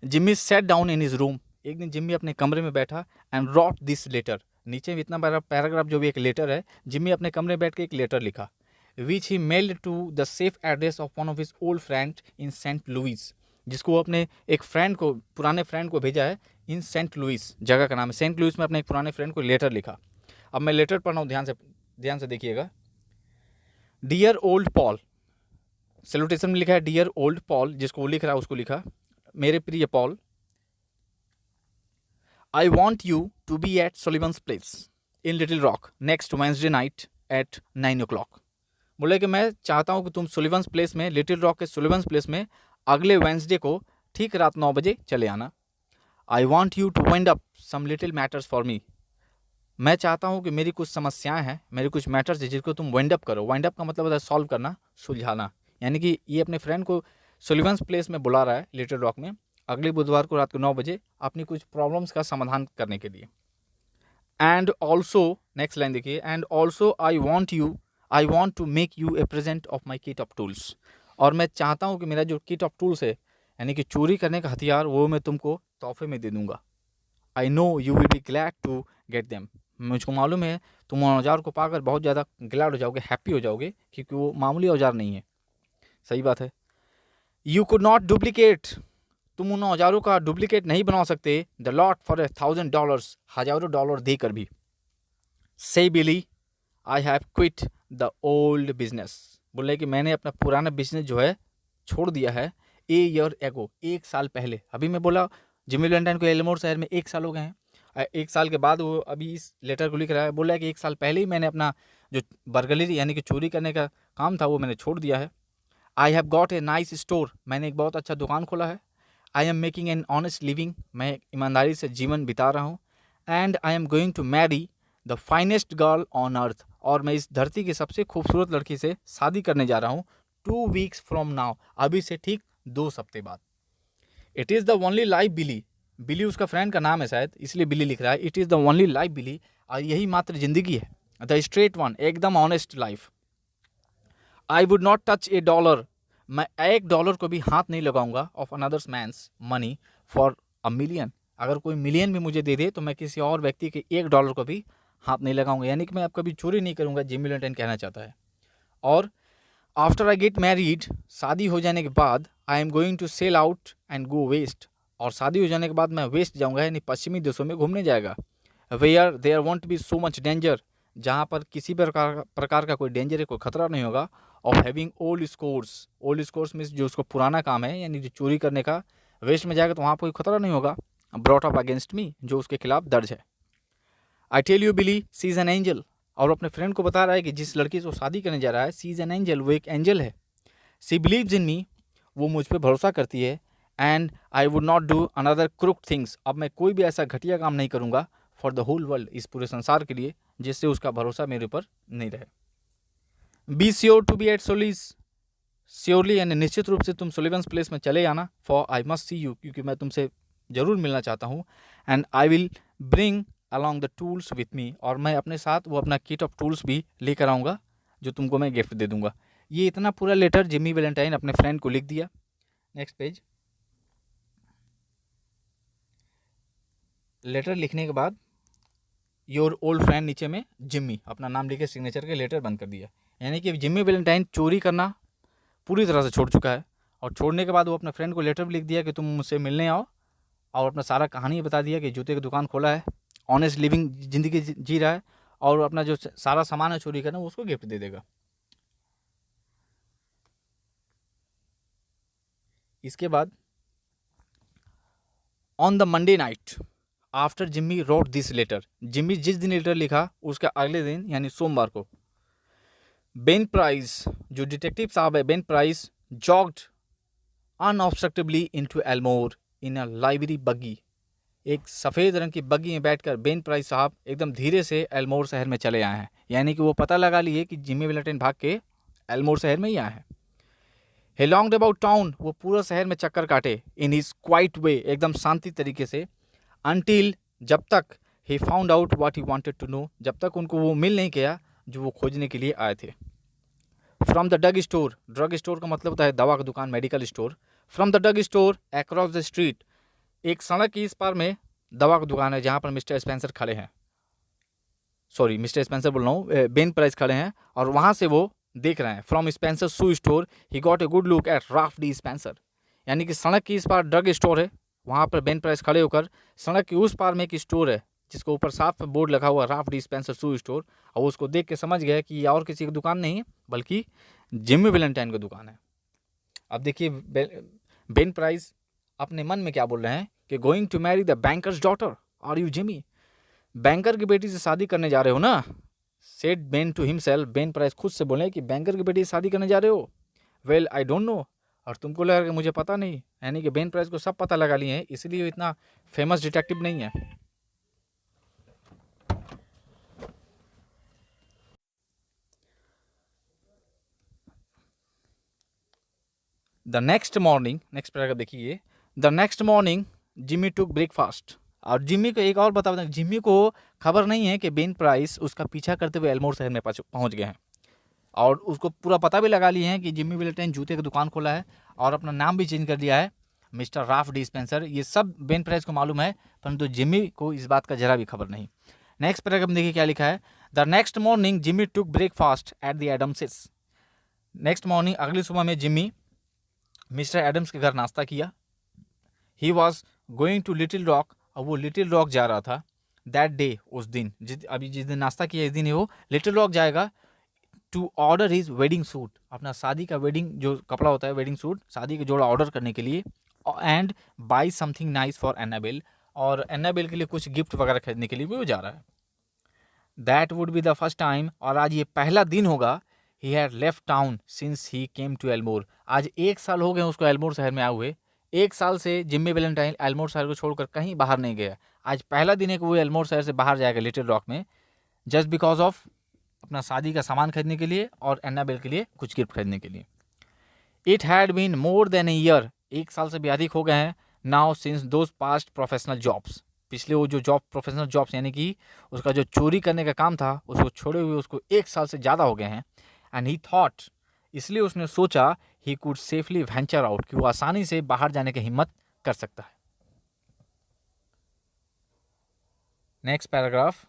Jimmy set down in his room, एक दिन जिम्मी अपने कमरे में बैठा एंड रॉट दिस लेटर, नीचे में इतना बड़ा पैराग्राफ जो भी एक लेटर है, जिम्मी अपने कमरे में बैठ के एक लेटर लिखा, which he mailed to the safe address of one of his old friend in Saint Louis, जिसको वो अपने एक फ्रेंड को, पुराने फ्रेंड को भेजा है इन सेंट लुइस, जगह का नाम है सेंट लुइस में। अपने एक पुराने फ्रेंड को लेटर लिखा। अब मैं लेटर पढ़ रहा हूँ, ध्यान से देखिएगा। डियर ओल्ड पॉल, सैल्यूटेशन में लिखा है डियर ओल्ड पॉल, जिसको वो लिख रहा है उसको लिखा, मेरे प्रिय Paul, I want you to be at Sullivan's place in Little Rock next Wednesday night at 9 o'clock। बोले कि मैं चाहता हूँ कि तुम सोलिवंस प्लेस में, लिटिल रॉक के सोलिवंस प्लेस में अगले वेंसडे को ठीक रात 9 बजे चले आना। I want you to wind up some little matters for me, मैं चाहता हूँ कि मेरी कुछ समस्याएं हैं, मेरे कुछ मैटर्स हैं जिसको तुम वाइंड अप करो। वाइंड अप का मतलब होता है सॉल्व करना, सुलझाना, यानी कि ये अपने फ्रेंड को सोलिवंस प्लेस में बुला रहा है लिटिल रॉक में अगले बुधवार को रात को 9 बजे अपनी कुछ प्रॉब्लम्स का समाधान करने के लिए। एंड ऑल्सो, नेक्स्ट लाइन देखिए, and also I want to make you a present of my kit of tools, और मैं चाहता हूँ कि मेरा जो किट ऑफ टूल्स है यानी कि चोरी करने का हथियार, वो मैं तुमको तोहफे में दे दूंगा। I know you will be glad to get them, मुझको मालूम है तुम औजार को पाकर बहुत ज़्यादा ग्लैड हो जाओगे, हैप्पी हो जाओगे, क्योंकि वो मामूली औजार नहीं है। सही बात है। यू कुड नॉट डुप्लीकेट, तुम उन औजारों का डुप्लीकेट नहीं बना सकते, द लॉट फॉर $1,000, हज़ारों डॉलर देकर भी। Say Billy I have quit the old business, बोले कि मैंने अपना पुराना बिजनेस जो है छोड़ दिया है। ए ईयर एगो, 1 साल पहले। अभी मैं बोला जिमी वैलेंटाइन को एल्मोर शहर में 1 साल हो गए हैं। 1 साल के बाद वो अभी इस लेटर को लिख रहा है, बोला है कि 1 साल पहले ही मैंने अपना जो बर्गलरी यानी कि चोरी करने का काम था वो मैंने छोड़ दिया है। I have got a nice store, मैंने एक बहुत अच्छा दुकान खोला है। I am making an honest living, मैं ईमानदारी से जीवन बिता रहा हूँ। And I am going to marry the finest girl on earth, और मैं इस धरती की सबसे खूबसूरत लड़की से शादी करने जा रहा हूँ 2 weeks फ्रॉम नाउ, अभी से ठीक 2 हफ्ते बाद। It is the only life Billy, Billy उसका फ्रेंड का नाम है शायद इसलिए बिली लिख रहा है। It is the only life Billy, और यही मात्र जिंदगी है, द स्ट्रेट वन, एकदम honest life. I would not touch a dollar, मैं $1 को भी हाथ नहीं लगाऊंगा of another's man's money for a million, अगर कोई मिलियन भी मुझे दे दे तो मैं किसी और व्यक्ति के $1 को भी हाथ नहीं लगाऊंगा, यानी कि मैं अब कभी चोरी नहीं करूंगा, जिमी वैलेंटाइन कहना चाहता है। और आफ्टर आई गेट मैरिड, शादी हो जाने के बाद, I am going to sell out and go west, और शादी हो जाने के बाद मैं वेस्ट जाऊंगा यानी पश्चिमी देशों में घूमने जाएगा। Where there won't be so much danger, जहाँ पर किसी प्रकार का कोई डेंजर है, कोई खतरा नहीं होगा। Of having old scores means जो उसको पुराना काम है, यानी जो चोरी करने का वेस्ट में जाएगा तो वहाँ पर कोई खतरा नहीं होगा। ब्रॉट अप अगेंस्ट मी, जो उसके खिलाफ दर्ज है। I tell you Billy she is an angel, और अपने फ्रेंड को बता रहा है कि जिस लड़की से वो शादी करने जा रहा है, सी इज़ एन एंजल, वो एक एंजल है। सी बिलीव्स इन मी, वो मुझ पर भरोसा करती है। And I would not do another crook things, अब मैं कोई भी ऐसा घटिया काम नहीं करूँगा फॉर द होल वर्ल्ड, इस पूरे संसार के लिए, जिससे उसका भरोसा मेरे ऊपर नहीं रहे। Be sure to be at Solis, surely यानी निश्चित रूप से तुम सोलिवंस प्लेस में चले आना। For I must see you, क्योंकि मैं तुमसे ज़रूर मिलना चाहता हूँ। And I will bring along the tools with me, और मैं अपने साथ वो अपना किट ऑफ टूल्स भी लेकर आऊँगा, जो तुमको मैं गिफ्ट दे दूँगा। ये इतना पूरा लेटर जिमी वैलेंटाइन अपने फ्रेंड को लिख दिया। Next page. लेटर लिखने के बाद योर ओल्ड फ्रेंड नीचे में जिम्मी अपना नाम लिखे सिग्नेचर के लेटर बंद कर दिया। यानी कि जिमी वैलेंटाइन चोरी करना पूरी तरह से छोड़ चुका है, और छोड़ने के बाद वो अपने फ्रेंड को लेटर भी लिख दिया कि तुम मुझसे मिलने आओ, और अपना सारा कहानी बता दिया कि जूते की दुकान खोला है, ऑनेस्ट लिविंग ज़िंदगी जी रहा है, और अपना जो सारा सामान है चोरी करना वो उसको गिफ्ट दे देगा। इसके बाद on the Monday night after Jimmy wrote this letter, Jimmy जिस दिन लेटर लिखा उसका अगले दिन यानी सोमवार को बेन प्राइस, जो डिटेक्टिव साहब है Ben Price, jogged unobstructively into Elmore in a library buggy. एक सफ़ेद रंग की बग्गी में बैठकर बेन प्राइस साहब एकदम धीरे से एल्मोर शहर में चले आए हैं। यानी कि वो पता लगा लिए कि जिम्मी वैलेंटाइन भाग के एल्मोर शहर में ही आए हैं। he longed about town, वो पूरा शहर में चक्कर काटे इन हिज क्वाइट वे, एकदम शांति तरीके से, until, जब तक he found out what he wanted to know, जब तक उनको वो मिल नहीं गया जो वो खोजने के लिए आए थे। From the drug store, drug store का मतलब होता है दवा का दुकान, medical store. From the drug store across the street, एक सड़क की इस पार में दवा का दुकान है जहाँ पर मिस्टर स्पेंसर खड़े हैं, सॉरी मिस्टर स्पेंसर बोल रहा हूँ, बेन प्राइस खड़े हैं, और वहाँ से वो देख रहे हैं। From Spencer shoe store he got a good look at Ralph D Spencer, यानी कि सड़क की इस पार ड्रग स्टोर है, वहाँ पर बेन प्राइस खड़े होकर सड़क की उस पार में एक स्टोर है जिसके ऊपर साफ बोर्ड लगा हुआ Ralph D Spencer shoe store, और उसको देख के समझ गया कि ये और किसी की दुकान नहीं है बल्कि जिम्मी वैलेंटाइन की दुकान है। अब देखिए बेन प्राइस अपने मन में क्या बोल रहे हैं कि going to marry the banker's daughter are you Jimmy, banker की बेटी से शादी करने जा रहे हो ना। Said Ben to himself, Ben Price खुद से बोले कि बैंकर की बेटी से शादी करने जा रहे हो। वेल आई डोंट नो, और तुमको लगा कि मुझे पता नहीं, यानी कि बेन प्राइस को सब पता लगा लिए हैं, इसलिए इतना फेमस डिटेक्टिव नहीं है। The next morning, next paragraph देखिए। The next morning Jimmy took breakfast, और जिम्मी को एक और बता दें, जिम्मी को खबर नहीं है कि बेन प्राइस उसका पीछा करते हुए एल्मोर शहर में पहुंच गए हैं, और उसको पूरा पता भी लगा लिए हैं कि जिम्मी वैलेंटाइन जूते की दुकान खोला है, और अपना नाम भी चेंज कर दिया है मिस्टर राफ डी स्पेंसर। ये सब बेन प्राइस को मालूम है, परंतु जिम्मी को इस बात का जरा भी खबर नहीं। नेक्स्ट पैराग्राफ में देखिए क्या लिखा है। The next morning Jimmy took breakfast at the Adamses, next morning अगली सुबह में जिम्मी मिस्टर एडम्स के घर नाश्ता किया। He was going to Little Rock, और वो लिटिल रॉक जा रहा था। दैट डे, उस दिन, अभी जिस दिन नाश्ता किया इस दिन ही वो लिटिल रॉक जाएगा to order his wedding suit, अपना शादी का वेडिंग जो कपड़ा होता है वेडिंग सूट, शादी का जोड़ा ऑर्डर करने के लिए, and buy something nice for Annabel, और एनाबेल के लिए कुछ गिफ्ट वगैरह खरीदने के लिए भी वो जा रहा है। That would be the first time, और आज ये पहला दिन होगा, he had left town since he came to Elmore, आज 1 साल हो गए उसको एल्मोर शहर में आए हुए। 1 साल से जिम्मी वैलेंटाइन एल्मोर शहर को छोड़कर कहीं बाहर नहीं गया। आज पहला दिन है कि वो एल्मोर शहर से बाहर जाएगा लिटिल रॉक में, जस्ट बिकॉज ऑफ अपना शादी का सामान खरीदने के लिए और एनाबेल के लिए कुछ गिफ्ट खरीदने के लिए। It had been more than a year, 1 साल से भी अधिक हो गए हैं, now since those past professional jobs, पिछले वो जो जॉब प्रोफेशनल जॉब्स यानी कि उसका जो चोरी करने का काम था उसको छोड़े हुए उसको 1 साल से ज़्यादा हो गए हैं। एंड ही थॉट, इसलिए उसने सोचा, he could safely venture out, कि वो आसानी से बाहर जाने की हिम्मत कर सकता है। Next paragraph.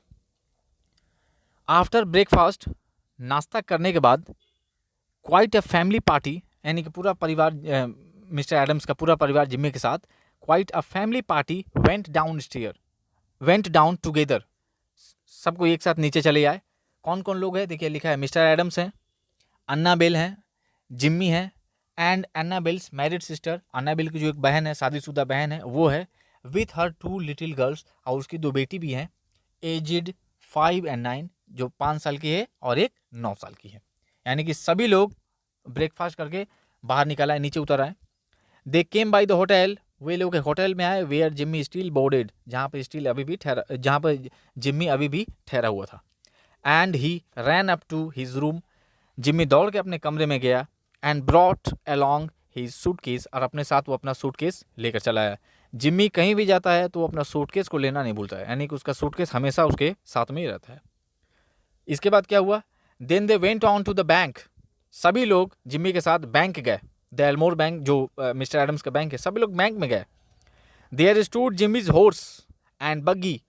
आफ्टर ब्रेकफास्ट, नाश्ता करने के बाद, क्वाइट अ फैमिली पार्टी, यानी कि पूरा परिवार, मिस्टर एडम्स का पूरा परिवार जिम्मी के साथ, quite a family party went down together, सबको एक साथ नीचे चले आए। कौन कौन लोग हैं देखिए, लिखा है मिस्टर एडम्स हैं, अन्नाबेल हैं, जिम्मी है, एंड अन्नाबेल्स मैरिड सिस्टर, अन्नाबेल की जो एक बहन है, शादीशुदा बहन है वो है, विथ हर 2 लिटिल गर्ल्स, और उसकी 2 बेटी भी हैं, एजिड 5 एंड 9, जो 5 साल की है और एक 9 साल की है। यानी कि सभी लोग ब्रेकफास्ट करके बाहर निकल आए, नीचे उतर आए। दे केम बाई द होटल, वे लोग होटल में आए, वेयर जिम्मी स्टिल बोर्डेड, जहाँ पर जिम्मी अभी भी ठहरा हुआ था। And he ran up to his room, जिम्मी दौड़ के अपने कमरे में गया, and brought along his suitcase, और अपने साथ वो अपना सूटकेस लेकर चला आया। जिम्मी कहीं भी जाता है तो वो अपना सूटकेस को लेना नहीं भूलता है, यानी कि उसका सूटकेस हमेशा उसके साथ में ही रहता है। इसके बाद क्या हुआ, then they went on to the bank, सभी लोग जिम्मी के साथ बैंक गए, द एल्मोर बैंक जो मिस्टर एडम्स का बैंक है, सभी लोग बैंक में गए। There stood Jimmy's horse and buggy,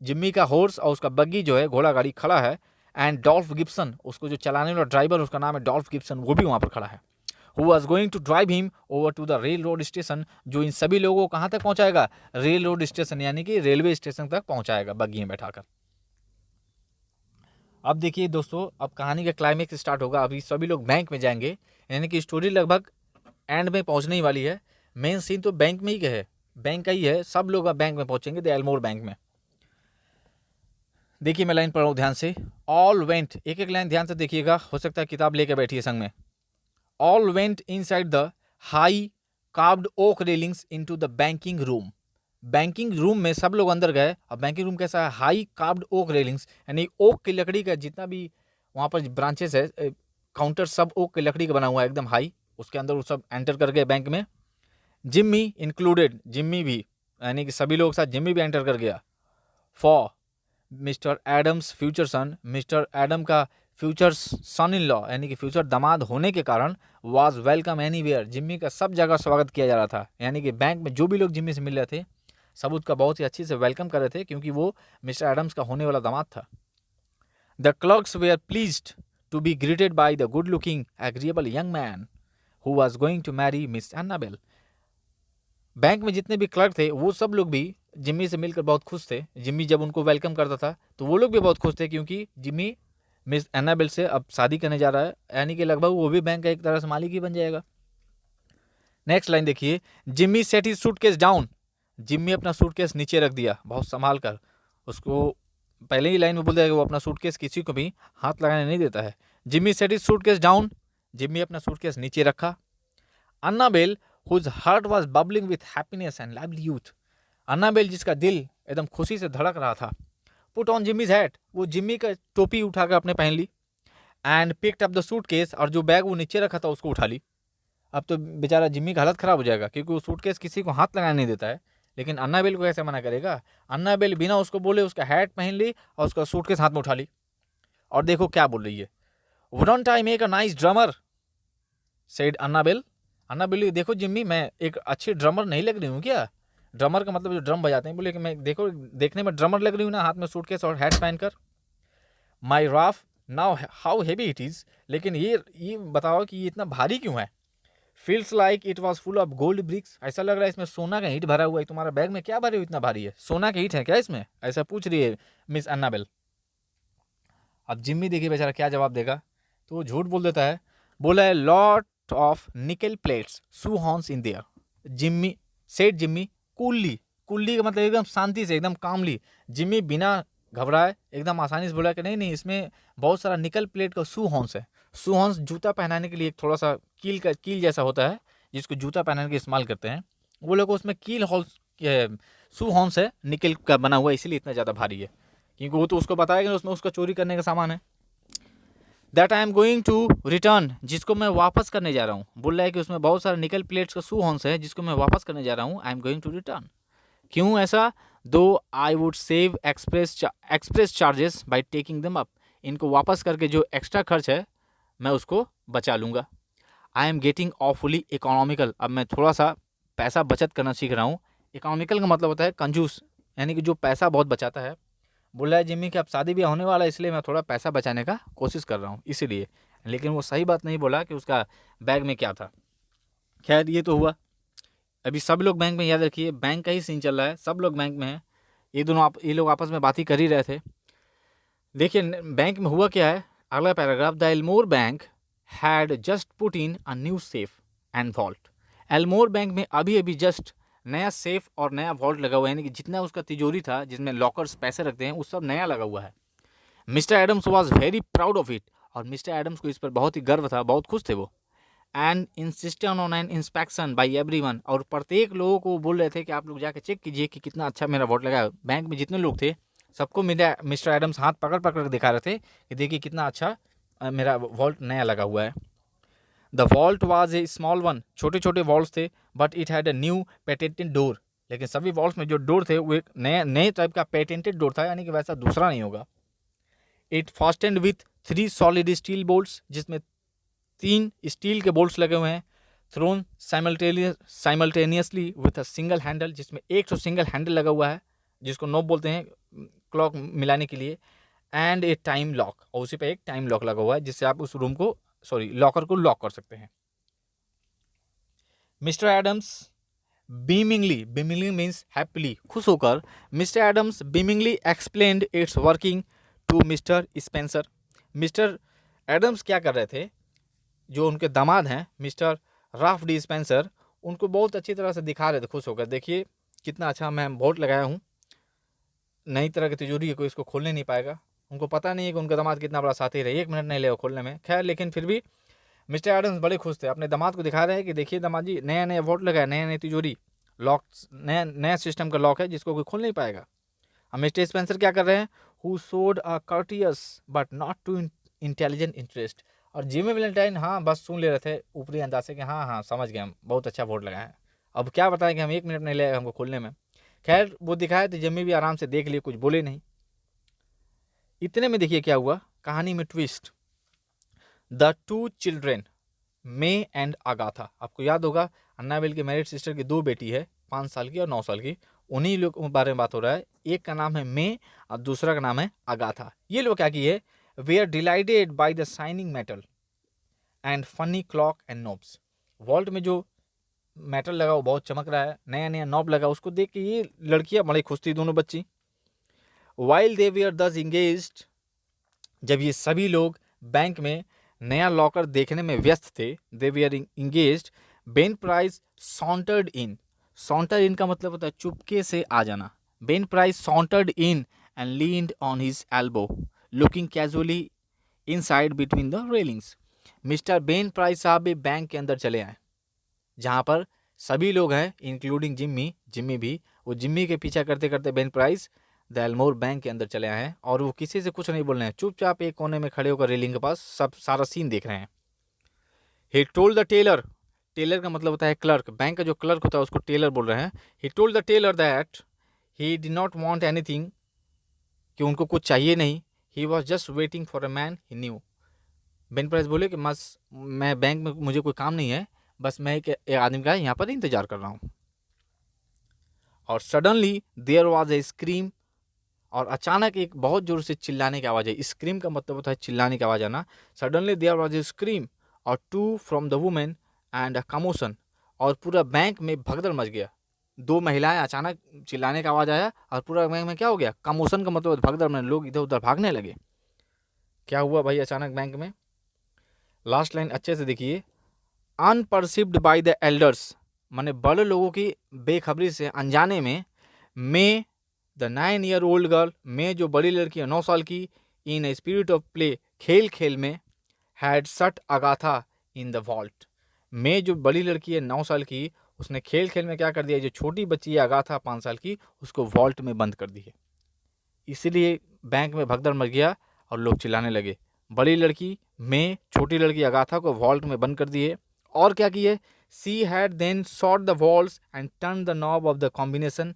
जिम्मी का हॉर्स और उसका बग्गी जो है घोड़ा गाड़ी खड़ा है, एंड डॉल्फ गिब्सन, उसको जो चलाने वाला ड्राइवर उसका नाम है डॉल्फ गिब्सन, वो भी वहाँ पर खड़ा है। Who was going to drive him over to the railroad station, जो इन सभी लोगों को कहाँ तक पहुँचाएगा, रेल रोड स्टेशन यानी कि रेलवे स्टेशन तक पहुँचाएगा बग्गी में बैठाकर। अब देखिए दोस्तों, अब कहानी का क्लाइमेक्स स्टार्ट होगा, अभी सभी लोग बैंक में जाएंगे, यानी कि स्टोरी लगभग एंड में पहुंचने ही वाली है। मेन सीन तो बैंक में ही है, बैंक का ही है, सब लोग अब बैंक में पहुंचेंगे, द एल्मोर बैंक में। देखिए मैं लाइन पढ़ रहा हूँ ध्यान से, ऑल वेंट, एक एक लाइन ध्यान से देखिएगा, हो सकता है किताब लेके बैठिए संग में। All went inside the high carved oak railings into the banking room, banking room में सब लोग अंदर गए। अब बैंकिंग रूम कैसा है, हाई कार्व्ड ओक रेलिंग्स, यानी ओक की लकड़ी का जितना भी वहाँ पर ब्रांचेस है, काउंटर सब ओक की लकड़ी का बना हुआ है एकदम हाई, उसके अंदर वो सब एंटर कर गए बैंक में। जिम्मी इंक्लूडेड, जिम्मी भी, यानी कि सभी लोग साथ जिम्मी भी एंटर कर गया। For Mr Adams future son, Mr Adam का फ्यूचर सन इन लॉ यानी कि फ्यूचर दामाद होने के कारण, वाज वेलकम एनीवेयर, जिम्मी का सब जगह स्वागत किया जा रहा था, यानी कि बैंक में जो भी लोग जिम्मी से मिल रहे थे सब उसका बहुत ही अच्छे से वेलकम कर रहे थे, क्योंकि वो मिस्टर एडम्स का होने वाला दामाद था। The clerks were pleased to be greeted by the good looking agreeable young man who was going to marry Miss Annabel, bank में जितने भी क्लर्क थे वो सब लोग भी जिम्मी से मिलकर बहुत खुश थे। जिम्मी जब उनको वेलकम करता था तो वो लोग भी बहुत खुश थे, क्योंकि जिम्मी मिस एनाबेल से अब शादी करने जा रहा है, यानी कि लगभग वो भी बैंक का एक तरह से मालिक ही बन जाएगा। नेक्स्ट लाइन देखिए, Jimmy set his suitcase down, Jimmy अपना सूटकेस नीचे रख दिया बहुत संभाल कर, उसको पहले ही लाइन में बोल दिया कि वो अपना सूटकेस किसी को भी हाथ लगाने नहीं देता है। Jimmy set his suitcase down, Jimmy अपना सूटकेस नीचे रखा। Annabel whose heart was bubbling with happiness and lively youth, Annabel जिसका दिल एकदम खुशी से धड़क रहा था, put on Jimmy's hat, वो जिम्मी का टोपी उठाकर अपने पहन ली, and picked up the suitcase, और जो बैग वो नीचे रखा था उसको उठा ली। अब तो बेचारा जिम्मी का हालत खराब हो जाएगा, क्योंकि वो सूटकेस किसी को हाथ लगाने नहीं देता है, लेकिन अन्नाबेल को कैसे मना करेगा। अन्नाबेल बिना उसको बोले उसका हैट पहन ली और उसका सूटकेस हाथ में उठा ली, और देखो क्या बोल रही है, wouldn't I make a nice drummer, said Annabel. Annabel, देखो जिम्मी मैं एक अच्छी ड्रमर नहीं लग रही हूँ क्या, ड्रमर का मतलब जो ड्रम बजाते हैं, बोले कि मैं देखो देखने में ड्रमर लग रही हूँ ना, हाथ में सूटकेस और हैट पहनकर। My Ralph now how heavy it is, लेकिन ये बताओ कि ये इतना भारी क्यों है। Feels like it was full of gold bricks, ऐसा लग रहा है इसमें सोना का ईंट भरा हुआ है, तुम्हारा बैग में क्या भरे हुए इतना भारी है, सोना का ईंट है क्या इसमें, ऐसा पूछ रही है मिस अन्नाबेल। अब जिम्मी देखिए बेचारा क्या जवाब देगा, तो वो झूठ बोल देता है, बोला है lot of nickel plates shoehorns in there, Jimmy said Jimmy coolie, coolie का मतलब एकदम शांति से एकदम कामली, जिम्मी बिना घबराए एकदम आसानी से बोला कि नहीं नहीं इसमें बहुत सारा निकल प्लेट का सू हॉर्न्स है। सू हॉर्न्स जूता पहनाने के लिए एक थोड़ा सा कील जैसा होता है जिसको जूता पहनाने के इस्तेमाल करते हैं, वो लोग उसमें कील हॉल्स सू हॉर्न्स है निकल का बना हुआ, इसीलिए इतना ज़्यादा भारी है, क्योंकि वो तो उसको बताएगा उसमें उसका चोरी करने का सामान है। That I am going to return, जिसको मैं वापस करने जा रहा हूँ, बोल रहा है कि उसमें बहुत सारे निकल प्लेट्स का सू हॉर्न्स है जिसको मैं वापस करने जा रहा हूँ, I am going to return. क्यों ऐसा, though I would save express charges by taking them up, इनको वापस करके जो एक्स्ट्रा खर्च है मैं उसको बचा लूँगा। I am getting awfully economical, अब मैं थोड़ा सा पैसा बचत करना सीख रहा हूँ। इकोनॉमिकल का मतलब होता है कंजूस, यानी कि जो पैसा बहुत बचाता है। बोल रहा है जिम्मी कि अब शादी ब्याह होने वाला है, इसलिए मैं थोड़ा पैसा बचाने का कोशिश कर रहा हूँ इसीलिए, लेकिन वो सही बात नहीं बोला कि उसका बैग में क्या था। खैर ये तो हुआ, अभी सब लोग बैंक में, याद रखिए बैंक का ही सीन चल रहा है, सब लोग बैंक में हैं, ये लोग आपस में बात ही कर ही रहे थे। देखिए बैंक में हुआ क्या है, अगला paragraph, the Elmore bank had just put in a new safe and vault. Elmore bank में अभी अभी जस्ट नया सेफ और नया वॉल्ट लगा हुआ है, यानी कि जितना उसका तिजोरी था जिसमें लॉकर्स पैसे रखते हैं वो सब नया लगा हुआ है। Mister Adams was very proud of it, और मिस्टर एडम्स को इस पर बहुत ही गर्व था, बहुत खुश थे वो। And insisted on an inspection by everyone, और प्रत्येक लोगों को बोल रहे थे कि आप लोग जाके चेक कीजिए कि कितना अच्छा मेरा वोट लगा है। बैंक में जितने लोग थे सबको मिस्टर एडम्स हाथ पकड़ पकड़ के दिखा रहे थे कि देखिए कितना अच्छा मेरा वॉल्ट नया लगा हुआ है। The vault was a small one, छोटे छोटे वॉल्ट्स थे, but it had a new patented door, लेकिन सभी वॉल्ट्स में जो डोर थे वो एक नए नए टाइप का पेटेंटेड डोर था, यानी कि वैसा दूसरा नहीं होगा। It fastened with 3 solid steel bolts, जिसमें 3 स्टील के बोल्ट्स लगे हुए हैं। Thrown simultaneously with a single handle, जिसमें एक तो सिंगल हैंडल लगा हुआ है जिसको नॉब बोलते हैं क्लॉक मिलाने के लिए। एंड ए टाइम लॉक, और उसी पे एक टाइम लॉक लगा हुआ है जिससे आप उस रूम को लॉकर को लॉक कर सकते हैं। Mr Adams beamingly means happily, खुश होकर, Mr Adams beamingly explained its working to Mr Spencer. Mr Adams क्या कर रहे थे, जो उनके दामाद हैं मिस्टर राफ डी स्पेंसर, उनको बहुत अच्छी तरह से दिखा रहे थे खुश होकर, देखिए कितना अच्छा मैं वोट लगाया हूँ, नई तरह की तिजोरी है, कोई इसको खोलने नहीं पाएगा। उनको पता नहीं है कि उनका दामाद कितना बड़ा साथी रहे, 1 मिनट नहीं लगा खोलने में। खैर लेकिन फिर भी मिस्टर एडम्स बड़े खुश थे, अपने दामाद को दिखा रहे हैं कि देखिए दामाद जी नया नया वोट लगा है, नया नया तिजोरी, लॉक नया नया सिस्टम का लॉक है जिसको कोई खोल नहीं पाएगा। अब मिस्टर स्पेंसर क्या कर रहे हैं, who showed a courteous but not too intelligent interest, और जिमी वैलेंटाइन हाँ बस सुन ले रहे थे ऊपरी अंदाज से कि हाँ हाँ समझ गए हम, बहुत अच्छा वोट लगाए हैं। अब क्या बताएं कि हम 1 मिनट नहीं लगेगा हमको खोलने में। खैर वो दिखाए तो जिमी भी आराम से देख लिए, कुछ बोले नहीं। इतने में देखिए क्या हुआ कहानी में twist. The 2 children may and Agatha, आपको याद होगा अन्नाबेल की मैरिड सिस्टर की 2 बेटी है, 5 साल की और 9 साल की, उन्हीं लोग के बारे में बात हो रहा है। एक का नाम है मे और दूसरा का नाम है अगाथा। ये लोग क्या किए, they are delighted by the shining metal and funny clock and knobs. Vault में जो मेटल लगा वो बहुत चमक रहा है, नया नया नॉब लगा, उसको देख के ये लड़कियां बड़ी खुश थी, दोनों बच्ची। वाइल दे वे आर दस इंगेज्ड, जब ये सभी लोग बैंक में नया लॉकर देखने में व्यस्त थे, they we are engaged, Ben Price sauntered in. Saunter in का मतलब होता है चुपके से आ जाना। Ben Price sauntered in and leaned on his elbow looking casually inside between the railings. Mr Ben Price साहब भी बैंक के अंदर चले आए, जहाँ पर सभी लोग हैं इंक्लूडिंग जिम्मी, जिम्मी भी, वो जिम्मी के पीछा करते करते Ben price the Elmore bank के अंदर चले आए हैं, और वो किसी से कुछ नहीं बोल रहे हैं, चुपचाप एक कोने में खड़े होकर रेलिंग के पास सब सारा सीन देख रहे हैं। He told the teller, teller का मतलब होता है क्लर्क, बैंक का जो क्लर्क होता है उसको टेलर बोल रहे हैं। He told the teller that he did not want anything, कि उनको कुछ चाहिए नहीं। He was just waiting for a man he knew. Ben Price बोले कि बस मैं बैंक में मुझे कोई काम नहीं है, बस मैं एक आदमी का यहाँ पर इंतजार कर रहा हूँ। और suddenly there was a scream, और अचानक एक बहुत जोर से चिल्लाने की आवाज़ है। स्क्रीम का मतलब होता है चिल्लाने की आवाज़ आना। Suddenly there was a scream और 2 from the women and a commotion, और पूरा बैंक में भगदड़ मच गया। 2 महिलाएं, अचानक चिल्लाने का आवाज़ आया और पूरा बैंक में क्या हो गया, कमोशन का मतलब भगदड़ में, लोग इधर उधर भागने लगे। क्या हुआ भाई अचानक बैंक में, लास्ट लाइन अच्छे से देखिए, अनपरसिव्ड बाय द एल्डर्स, माने बड़े लोगों की बेखबरी से, अनजाने में, मे द 9-year-old गर्ल, में जो बड़ी लड़की है 9 साल की, इन ए स्पिरिट ऑफ प्ले, खेल खेल में, हैड सट अगाथा इन द वॉल्ट। में जो बड़ी लड़की है 9 साल की, उसने खेल खेल में क्या कर दिया, जो छोटी बच्ची है अगाथा 5 साल की, उसको वॉल्ट में बंद कर दी है। इसीलिए बैंक में भगदड़ मच गया और लोग चिल्लाने लगे। बड़ी लड़की में छोटी लड़की अगाथा को वॉल्ट में बंद कर दिए। और क्या किए, she had then shut the walls and turn the knob of the combination,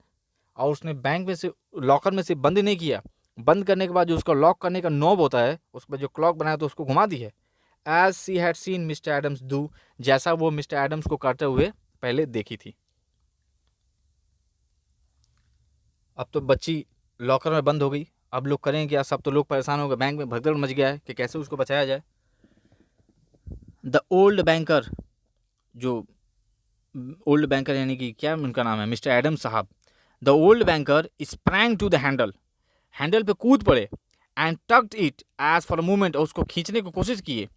और उसने बैंक में से लॉकर में से बंद नहीं किया, बंद करने के बाद जो उसका लॉक करने का नॉब होता है उस पर जो क्लॉक बनाया तो उसको घुमा दी है। As she had seen mister Adams do, जैसा वो मिस्टर एडम्स को करते हुए पहले देखी थी। अब तो बच्ची लॉकर में बंद हो गई, अब लोग करें क्या, सब तो लोग परेशान हो गए, बैंक में भगदड़ मच गया है कि कैसे उसको बचाया जाए। द ओल्ड बैंकर, जो ओल्ड बैंकर यानी कि क्या उनका नाम है, मिस्टर एडम्स साहब, the old banker sprang to the handle, handle पे कूद पड़े, and tugged it as for a moment, और उसको खींचने की कोशिश किए।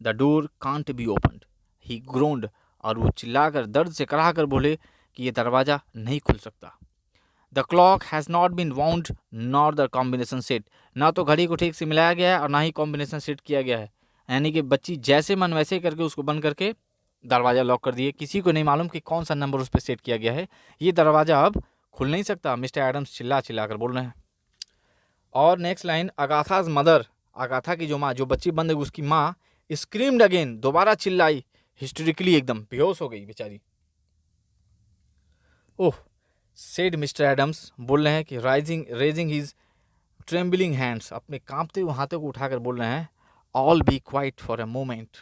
The door can't be opened, he groaned, और वो चिल्लाकर दर्द से कराहकर बोले कि ये दरवाजा नहीं खुल सकता। The clock has not been wound nor the combination set, ना तो घड़ी को ठीक से मिलाया गया है और ना ही कॉम्बिनेशन सेट किया गया है। यानी कि बच्ची जैसे मन वैसे करके उसको बंद करके दरवाज़ा लॉक कर दिए। किसी को नहीं मालूम कि कौन सा नंबर उस पर सेट किया गया है। ये दरवाज़ा अब खुल नहीं सकता, मिस्टर एडम्स चिल्ला चिल्ला कर बोल रहे हैं। और नेक्स्ट लाइन, अगाथाज मदर, अगाथा की जो माँ, जो बच्ची बंद है उसकी माँ, स्क्रीम्ड अगेन, दोबारा चिल्लाई, हिस्टेरिकली, एकदम बेहोश हो गई बेचारी। ओह, सेड मिस्टर एडम्स, बोल रहे हैं कि रेजिंग हिज ट्रेम्बलिंग हैंड्स, अपने कांपते हुए हाथों को उठाकर बोल रहे हैं, all be quiet for a moment.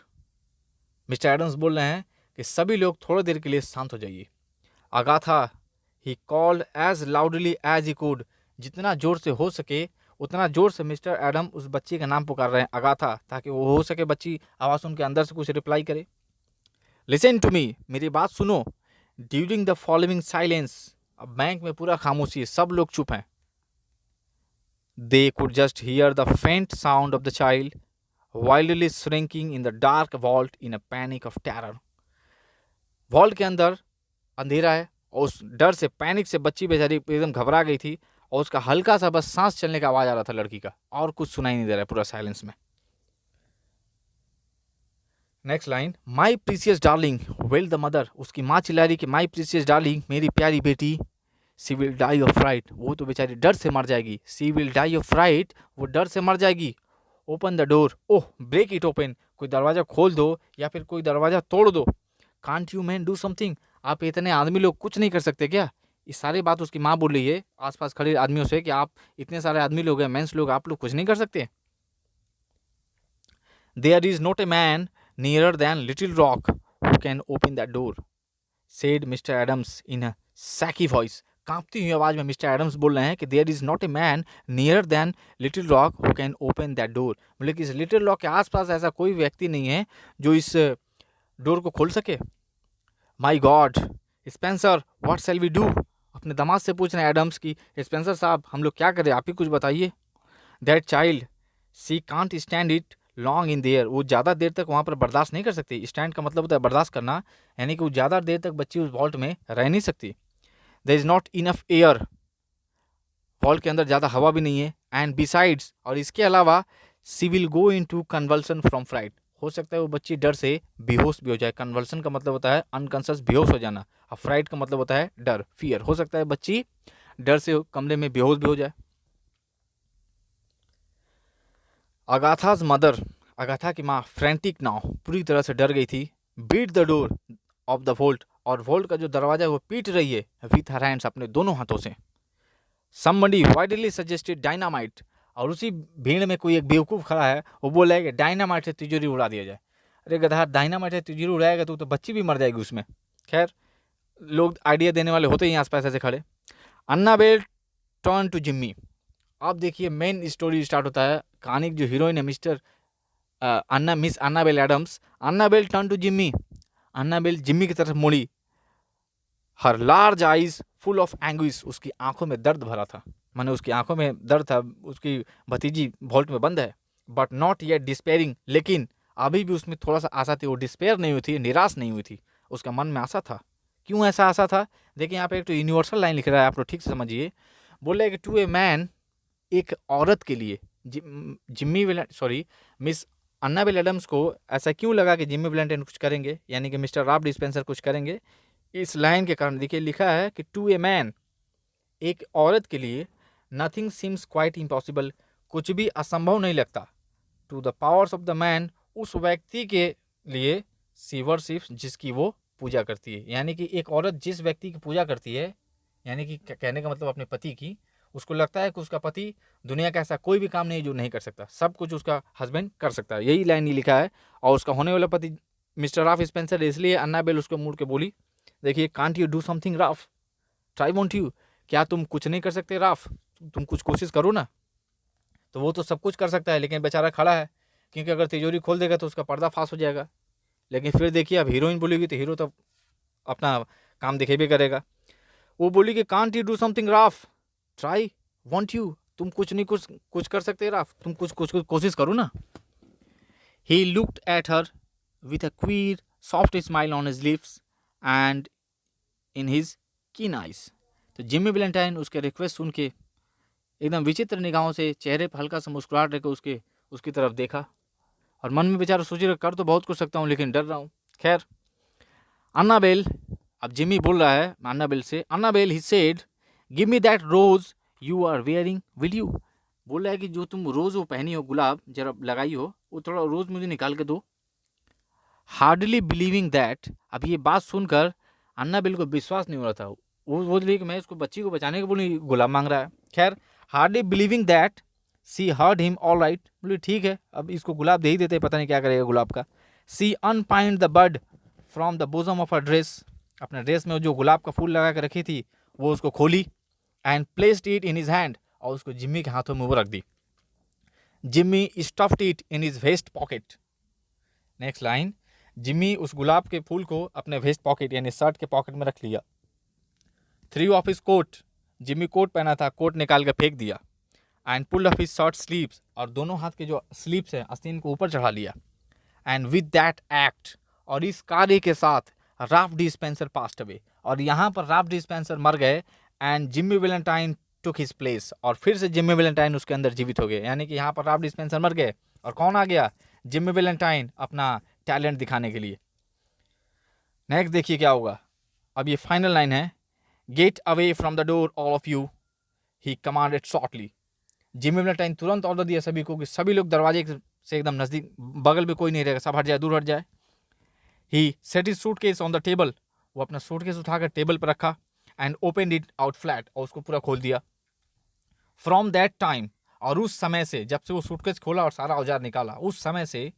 Mister Adams बोल रहे हैं कि सभी लोग थोड़ी देर के लिए शांत हो जाइए। Agatha, he called as loudly as he could, जितना जोर से हो सके उतना जोर से मिस्टर एडम उस बच्ची का नाम पुकार रहे हैं, अगाथा, ताकि वो हो सके बच्ची आवाज़ सुन के अंदर से कुछ रिप्लाई करे। लिसन टू मी, मेरी बात सुनो। ड्यूरिंग द फॉलोइंग साइलेंस, अब बैंक में पूरा खामोशी है, सब लोग चुप हैं। They could just hear the faint sound of the child wildly shrieking in the dark vault in a panic of terror. Vault के अंदर अंधेरा है और उस डर से, पैनिक से बच्ची बेचारी एकदम घबरा गई थी और उसका हल्का सा बस सांस चलने का आवाज आ रहा था लड़की का, और कुछ सुनाई नहीं दे रहा है पूरा साइलेंस में। Next line, my precious darling well the mother, उसकी माँ चिल्ला रही कि माई प्रीसियस डार्लिंग, मेरी प्यारी बेटी, she will die of fright, वो तो बेचारी डर से मर जाएगी। She will die of fright, वो डर से मर जाएगी। Open the door, oh break it open, कोई दरवाजा खोल दो या फिर कोई दरवाजा तोड़ दो। Can't you man do something, आप इतने आदमी लोग कुछ नहीं कर सकते क्या? ये सारी बात उसकी माँ बोल रही है आसपास खड़े आदमियों से कि आप इतने सारे आदमी लोग हैं, मेंस लोग, आप लोग कुछ नहीं कर सकते? There is not a man nearer than Little Rock who can open that door, said mister Adams in a shaky voice. कांपती हुई आवाज में मिस्टर एडम्स बोल रहे हैं कि there is not a man near than Little Rock who can open that door, मतलब कि इस लिटिल रॉक के आसपास ऐसा कोई व्यक्ति नहीं है जो इस डोर को खोल सके। My God Spencer, what shall we do, अपने दामाद से पूछ रहे हैं एडम्स की, स्पेंसर साहब हम लोग क्या करें, आप ही कुछ बताइए। That child, she can't stand it long in there, वो ज़्यादा देर तक वहाँ पर बर्दाश्त नहीं कर सकती। स्टैंड का मतलब होता है बर्दाश्त करना, यानी कि वो ज़्यादा देर तक बच्ची उस वॉल्ट में रह नहीं सकती। There is not enough air, vault के अंदर ज़्यादा हवा भी नहीं है। एंड बिसाइड्स, और इसके अलावा, she will go into convulsion from fright, हो सकता है वो बच्ची डर से बेहोश भी हो जाए। कन्वल्सन का मतलब होता है अनकॉन्शियस, बेहोश हो जाना, और फ्राइट का मतलब होता है डर, फियर। हो सकता है बच्ची डर से कमरे में बेहोश भी हो जाए। अगाथाज मदर, अगाथा की माँ, फ्रेंटिक नाउ, पूरी तरह से डर गई थी। Beat the door of the vault, और वोल्ट का जो दरवाजा है वो पीट रही है विथ हर हैंड्स, अपने दोनों हाथों से। समबडी वाइडली सजेस्टेड डायनामाइट, और उसी भीड़ में कोई एक बेवकूफ़ खड़ा है, वो बोल रहा है कि डायनामाइट से तिजोरी उड़ा दिया जाए। अरे गधा, डायनामाइट से तिजोरी उड़ाएगा तो बच्ची भी मर जाएगी उसमें। खैर, लोग आइडिया देने वाले होते ही आसपास ऐसे खड़े। अन्नाबेल टर्न टू जिम्मी, अब देखिए मेन स्टोरी स्टार्ट होता है। कहानी की जो हीरोइन है miss Annabel Adams, Annabel turn to Jimmy, Annabel Jimmy की तरफ मुड़ी। Her large eyes full of anguish, उसकी आंखों में दर्द भरा था, माने उसकी आंखों में दर्द था, उसकी भतीजी वॉल्ट में बंद है। बट नॉट येट डिस्पेयरिंग, लेकिन अभी भी उसमें थोड़ा सा आशा थी, वो डिस्पेयर नहीं हुई थी, निराश नहीं हुई थी, उसका मन में आशा था। क्यों ऐसा आशा था? देखिए यहाँ पे एक तो यूनिवर्सल लाइन लिख रहा है, आप लोग ठीक से समझिए। बोले कि टू ए मैन, एक औरत के लिए, Jimmy Valentine, sorry, miss Annabel Adams को ऐसा क्यों लगा कि जिम्मी विलेंटाइन कुछ करेंगे, यानी कि मिस्टर रॉब डिस्पेंसर कुछ करेंगे? इस लाइन के कारण देखिए लिखा है कि टू ए मैन, एक औरत के लिए, नथिंग सीम्स क्वाइट इम्पॉसिबल, कुछ भी असंभव नहीं लगता। To the powers of the man, उस व्यक्ति के लिए, सी वर्शिप्स, जिसकी वो पूजा करती है। यानी कि एक औरत जिस व्यक्ति की पूजा करती है, यानी कि कहने का मतलब अपने पति की, उसको लगता है कि उसका पति दुनिया का ऐसा कोई भी काम नहीं जो नहीं कर सकता, सब कुछ उसका हस्बैंड कर सकता है। यही लाइन ये लिखा है। और उसका होने वाला पति मिस्टर राफ स्पेंसर, इसलिए अन्नाबेल उसको मुड़ के बोली, देखिए, can't you do something Ralph, try won't you, क्या तुम कुछ नहीं कर सकते राफ, तुम कुछ कोशिश करो ना। तो वो तो सब कुछ कर सकता है, लेकिन बेचारा खड़ा है, क्योंकि अगर तिजोरी खोल देगा तो उसका पर्दा फाश हो जाएगा। लेकिन फिर देखिए, अब हीरोइन बोलेगी तो हीरो तो अपना काम दिखे भी करेगा। वो बोली कि can't you do something Ralph, try won't you, तुम कुछ नहीं कुछ कर सकते राफ, तुम कुछ कुछ कोशिश करो ना। He looked at her with a queer, soft smile on his lips and in his keen eyes. तो जिमी वैलेंटाइन उसके रिक्वेस्ट सुन के एकदम विचित्र निगाहों से चेहरे पर हल्का सा मुस्कुराहट रखकर उसकी तरफ देखा, और मन में बेचारा सोच रहा कर तो बहुत कुछ सकता हूँ लेकिन डर रहा हूँ। खैर, अन्नाबेल, अब जिमी बोल रहा है अन्नाबेल से, Annabel he said, give me that rose you are wearing, will you? बोल रहा है कि जो तुम रोज वो पहनी हो, गुलाब जरा लगाई हो, वो थोड़ा रोज मुझे निकाल के दो। हार्डली बिलीविंग दैट, अब ये बात सुनकर अन्नाबेल को विश्वास नहीं हो रहा था। वो बोल रही कि मैं इसको बच्ची को बचाने के बोली गुलाब मांग रहा है। खैर, hardly believing that she heard him all right, बोली ठीक है अब इसको गुलाब दे ही देते, पता नहीं क्या करेगा गुलाब का। She unpinned the bud from the bosom of a dress, अपने ड्रेस में जो गुलाब का फूल लगा कर रखी थी वो उसको खोली, and placed it in his hand, और उसको जिम्मी के हाथों में वो रख दी। Jimmy stuffed it in his vest pocket. Next line, Jimmy उस गुलाब के फूल को अपने वेस्ट पॉकेट यानी शर्ट के पॉकेट में रख लिया। Threw off his coat, Jimmy coat पहना था, कोट निकाल कर फेंक दिया। And pulled up his shirt sleeves, और दोनों हाथ के जो स्लीव्स हैं आस्तीन को ऊपर चढ़ा लिया। एंड विद दैट एक्ट, और इस कार्य के साथ Ralph D Spencer passed away, और यहाँ पर राफ डी स्पेंसर मर गए। And Jimmy Valentine took his place, और फिर से जिम्मी वैलेंटाइन उसके अंदर जीवित हो गए। यानी कि यहाँ पर राफ डी स्पेंसर मर गए और कौन आ गया? जिम्मी वैलेंटाइन, अपना टैलेंट दिखाने के लिए। नेक्स्ट देखिए क्या होगा। अब ये फाइनल लाइन है, get away from the door all of you, he commanded shortly. Jimmy Valentine तुरंत ऑर्डर दिया सभी को कि सभी लोग दरवाजे से एकदम नजदीक, बगल में कोई नहीं रहेगा, सब हट जाए, दूर हट जाए। He set his suitcase on the table, वो अपना सूटकेस उठाकर टेबल पर रखा। And open it out flat, और उसको पूरा खोल दिया। फ्रॉम दैट टाइम, और उस समय से, जब से वो सूटकेस खोला और सारा औजार निकाला, उस समय से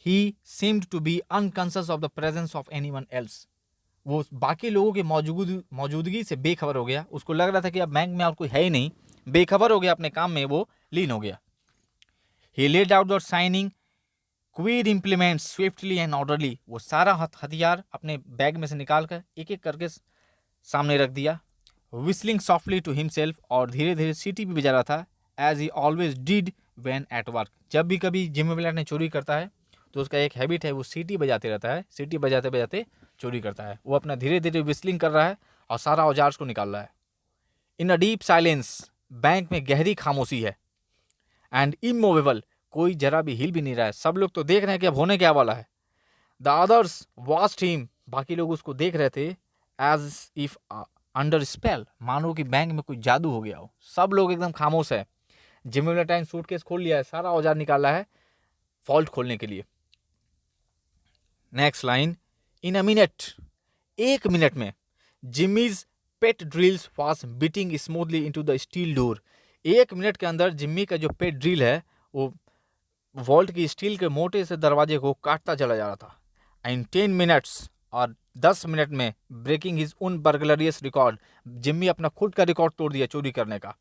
he seemed to be unconscious of the presence of anyone else, वो बाकी लोगों की मौजूदगी से बेखबर हो गया। उसको लग रहा था कि अब बैंक में और कोई है ही नहीं, बेखबर हो गया, अपने काम में वो लीन हो गया। He laid out the shining queer implement swiftly and orderly, वो सारा हथियार अपने बैग में से निकाल कर एक एक करके सामने रख दिया। विस्लिंग सॉफ्टली टू हिमसेल्फ, और धीरे धीरे सीटी भी बजा रहा था, as he always did when at work. जब भी कभी जिम्मी वैलेंटाइन चोरी करता है तो उसका एक हैबिट है, वो सीटी बजाते रहता है, सीटी बजाते बजाते चोरी करता है। वो अपना धीरे धीरे विस्लिंग कर रहा है और सारा औजार को निकाल रहा है। इन अ डीप साइलेंस, बैंक में गहरी खामोशी है। एंड इमूवेबल, कोई जरा भी हिल भी नहीं रहा है, सब लोग तो देख रहे हैं कि अब होने क्या वाला है। द अदर्स वॉच्ड हिम, बाकी लोग उसको देख रहे थे, एज इफ अंडर स्पेल, मानो कि बैंक में कोई जादू हो गया हो। सब लोग एकदम खामोश है। जिम्मी वैलेंटाइन सूटकेस खोल लिया है, सारा औजार निकाला है फॉल्ट खोलने के लिए। Next line, in a minute, एक मिनट में, Jimmy's pet drills was beating smoothly into the steel door. एक मिनट के अंदर जिम्मी का जो पेट ड्रिल है वो वॉल्ट की स्टील के मोटे से दरवाजे को काटता चला जा रहा था। इन 10 मिनट्स, और 10 मिनट में, ब्रेकिंग हिज उन बर्गलरियस रिकॉर्ड, जिम्मी अपना खुद का रिकॉर्ड तोड़ दिया चोरी करने का।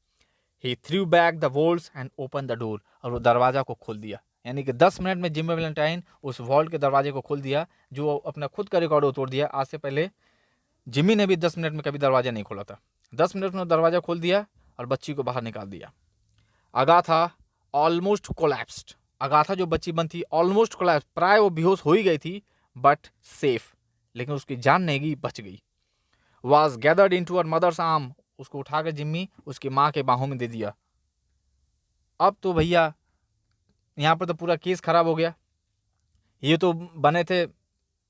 He threw back the walls and open the door, और वो दरवाजा को खोल दिया। यानी कि 10 मिनट में जिम्मी वैलेंटाइन उस वॉल्ट के दरवाजे को खोल दिया, जो अपना खुद का रिकॉर्ड वो तोड़ दिया। आज से पहले जिम्मी ने भी 10 मिनट में कभी दरवाजा नहीं खोला था। 10 मिनट में दरवाजा खोल दिया और बच्ची को बाहर निकाल दिया। अगाथा ऑलमोस्ट कोलैप्स्ड, अगाथा जो बच्ची बन थी ऑलमोस्ट कोलैप्स, प्राय वो बेहोश हो ही गई थी, बट सेफ, लेकिन उसकी जान नहीं गई, बच गई। Was gathered into her mother's arm, उसको उठाकर जिम्मी उसकी माँ के बाहों में दे दिया। अब तो भैया यहाँ पर तो पूरा केस खराब हो गया। ये तो बने थे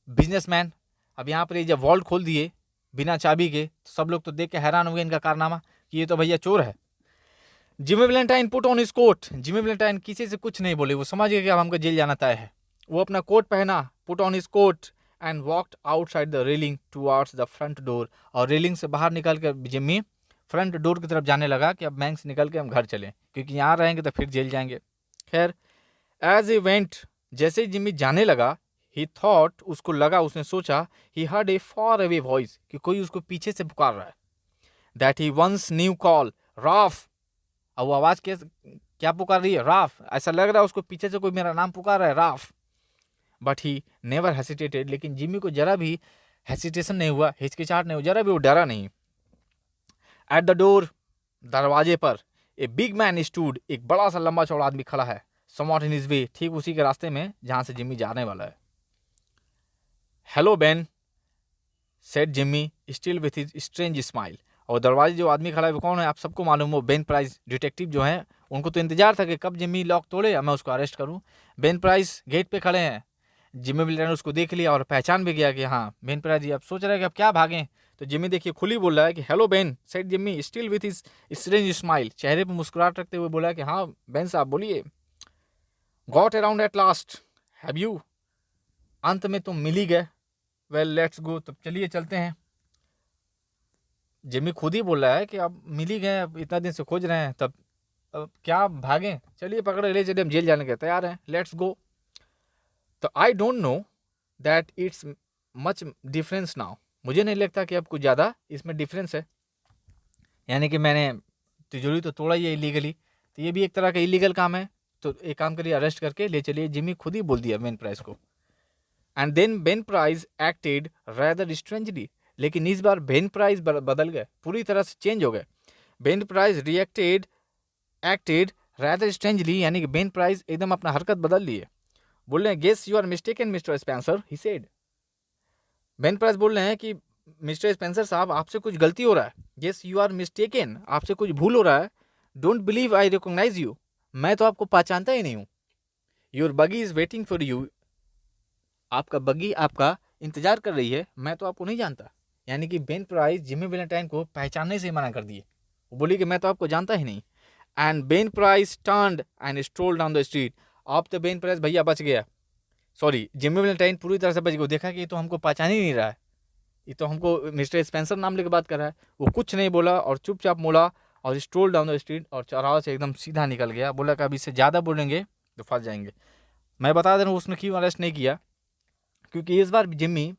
बिजनेसमैन, अब यहाँ पर ये जब वॉल्ट खोल दिए बिना चाबी के, तो सब लोग तो देख के हैरान हो गए इनका कारनामा कि ये तो भैया चोर है। Jimmy Valentine put on his coat, Jimmy Valentine किसी से कुछ नहीं बोले, वो समझ गए कि अब हमको जेल जाना तय है। वो अपना कोट पहना, put on his coat and walked outside the railing towards the front door, और रेलिंग से बाहर निकल कर जिम्मी फ्रंट डोर की तरफ जाने लगा कि अब बैंक से निकल के हम घर चलें, क्योंकि यहाँ रहेंगे तो फिर जेल जाएंगे। खैर, एज ए वेंट, जैसे ही जिम्मी जाने लगा, ही थॉट, उसको लगा, उसने सोचा, he heard a far away voice, कि कोई उसको पीछे से पुकार रहा है। That he once knew call, Ralph. अब वो आवाज क्या पुकार रही है? राफ। ऐसा लग रहा है उसको पीछे से कोई मेरा नाम पुकार रहा है, राफ। बट ही नेवर हेसिटेटेड, लेकिन जिम्मी को जरा भी हेसिटेशन नहीं हुआ, हिचकिचाहट नहीं हुआ, जरा भी वो डरा नहीं। एट द डोर, दरवाजे पर, ए बिग मैन स्टूड, एक बड़ा सा लंबा चौड़ा आदमी खड़ा है, समवॉट इन हिज वे, ठीक उसी के रास्ते में जहां से जिम्मी जाने वाला है। Hello Ben, said Jimmy still with his strange smile. और दरवाजे जो आदमी खड़ा है वो कौन है, आप सबको मालूम हो, बेन प्राइस डिटेक्टिव जो है। उनको तो इंतजार था कि कब जिम्मी लॉक तोड़े या मैं उसको अरेस्ट करूं। बेन प्राइस गेट पे खड़े हैं। जिम्मी विल्टर ने उसको देख लिया और पहचान भी गया कि हाँ बेन प्राइस जी। अब सोच रहे हैं कि अब क्या भागें, तो जिम्मी देखिए खुली बोल रहा है कि hello Ben, said Jimmy still with his strange smile, चेहरे पर मुस्कुराहट रखते हुए बोला कि हाँ बेन साहब बोलिए। Got around at last, have you, अंत में तुम मिल ही गए। वेल लेट्स गो, तब चलिए चलते हैं। जिम्मी खुद ही बोल रहा है कि अब मिल ही गए, अब इतना दिन से खोज रहे हैं, तब अब क्या भागें, चलिए पकड़े ले चलिए, हम जेल जाने के तैयार हैं, लेट्स गो। तो I don't know that it's much difference now, मुझे नहीं लगता कि अब कुछ ज़्यादा इसमें डिफरेंस है। यानी कि मैंने तिजोरी तो तोड़ा ही है इलीगली, तो ये भी एक तरह का इलीगल काम है, तो एक काम करिए अरेस्ट करके ले चलिए। जिम्मी खुद ही बोल दिया बेन प्राइस को। And then Ben Price acted rather strangely, लेकिन इस बार बेन प्राइस बदल गए, पूरी तरह से चेंज हो गए। Ben Price acted rather strangely, यानी कि बेन प्राइस एकदम अपना हरकत बदल लिए। बोल रहे हैं guess you are mistaken mister Spencer, he said. Ben Price बोल रहे हैं कि मिस्टर स्पेंसर साहब आपसे कुछ गलती हो रहा है। गेस यू आर मिस्टेकन, आपसे कुछ भूल हो रहा है। Don't believe I recognise you, मैं तो आपको पहचानता ही नहीं हूँ। योर बगी इज वेटिंग फॉर यू, आपका बगी आपका इंतजार कर रही है, मैं तो आपको नहीं जानता। यानी कि बेन प्राइस जिम्मी वैलेंटाइन को पहचानने से मना कर दिए, वो बोली कि मैं तो आपको जानता ही नहीं। And Ben Price turned and strolled down the street. अब तो बेन प्राइस भैया बच गया, सॉरी जिम्मी वैलेंटाइन पूरी तरह से बच गया। देखा कि ये तो हमको पहचान ही नहीं रहा है, ये तो हमको मिस्टर स्पेंसर नाम लेकर बात कर रहा है। वो कुछ नहीं बोला और चुपचाप मोड़ा और स्ट्रोल डाउन द स्ट्रीट और चौराहे से एकदम सीधा निकल गया। बोला कि अब इससे ज़्यादा बोलेंगे तो फंस जाएंगे। मैं बता दे रहा हूँ उसने क्यों अरेस्ट नहीं किया, क्योंकि इस बार जिम्मी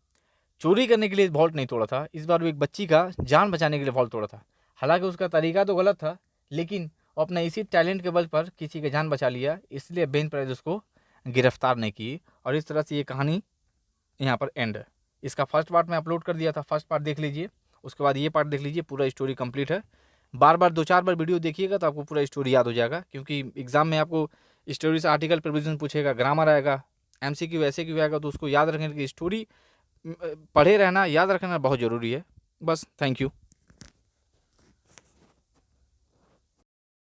चोरी करने के लिए वॉल्ट नहीं तोड़ा था, इस बार वो एक बच्ची का जान बचाने के लिए वॉल्ट तोड़ा था। हालांकि उसका तरीका तो गलत था, लेकिन वो अपने इसी टैलेंट के बल पर किसी की जान बचा लिया, इसलिए बेन प्राइस उसको गिरफ्तार नहीं की। और इस तरह से ये कहानी यहाँ पर एंड है। इसका फर्स्ट पार्ट मैं अपलोड कर दिया था, फर्स्ट पार्ट देख लीजिए, उसके बाद ये पार्ट देख लीजिए, पूरा स्टोरी कंप्लीट है। बार बार 2-4 बार वीडियो देखिएगा तो आपको पूरा स्टोरी याद हो जाएगा, क्योंकि एग्जाम में आपको स्टोरी से आर्टिकल प्रिपरेशन पूछेगा, ग्रामर आएगा, MCQ ऐसे क्यों आएगा, तो उसको याद रखने की स्टोरी पढ़े रहना, याद रखना बहुत ज़रूरी है। बस, थैंक यू।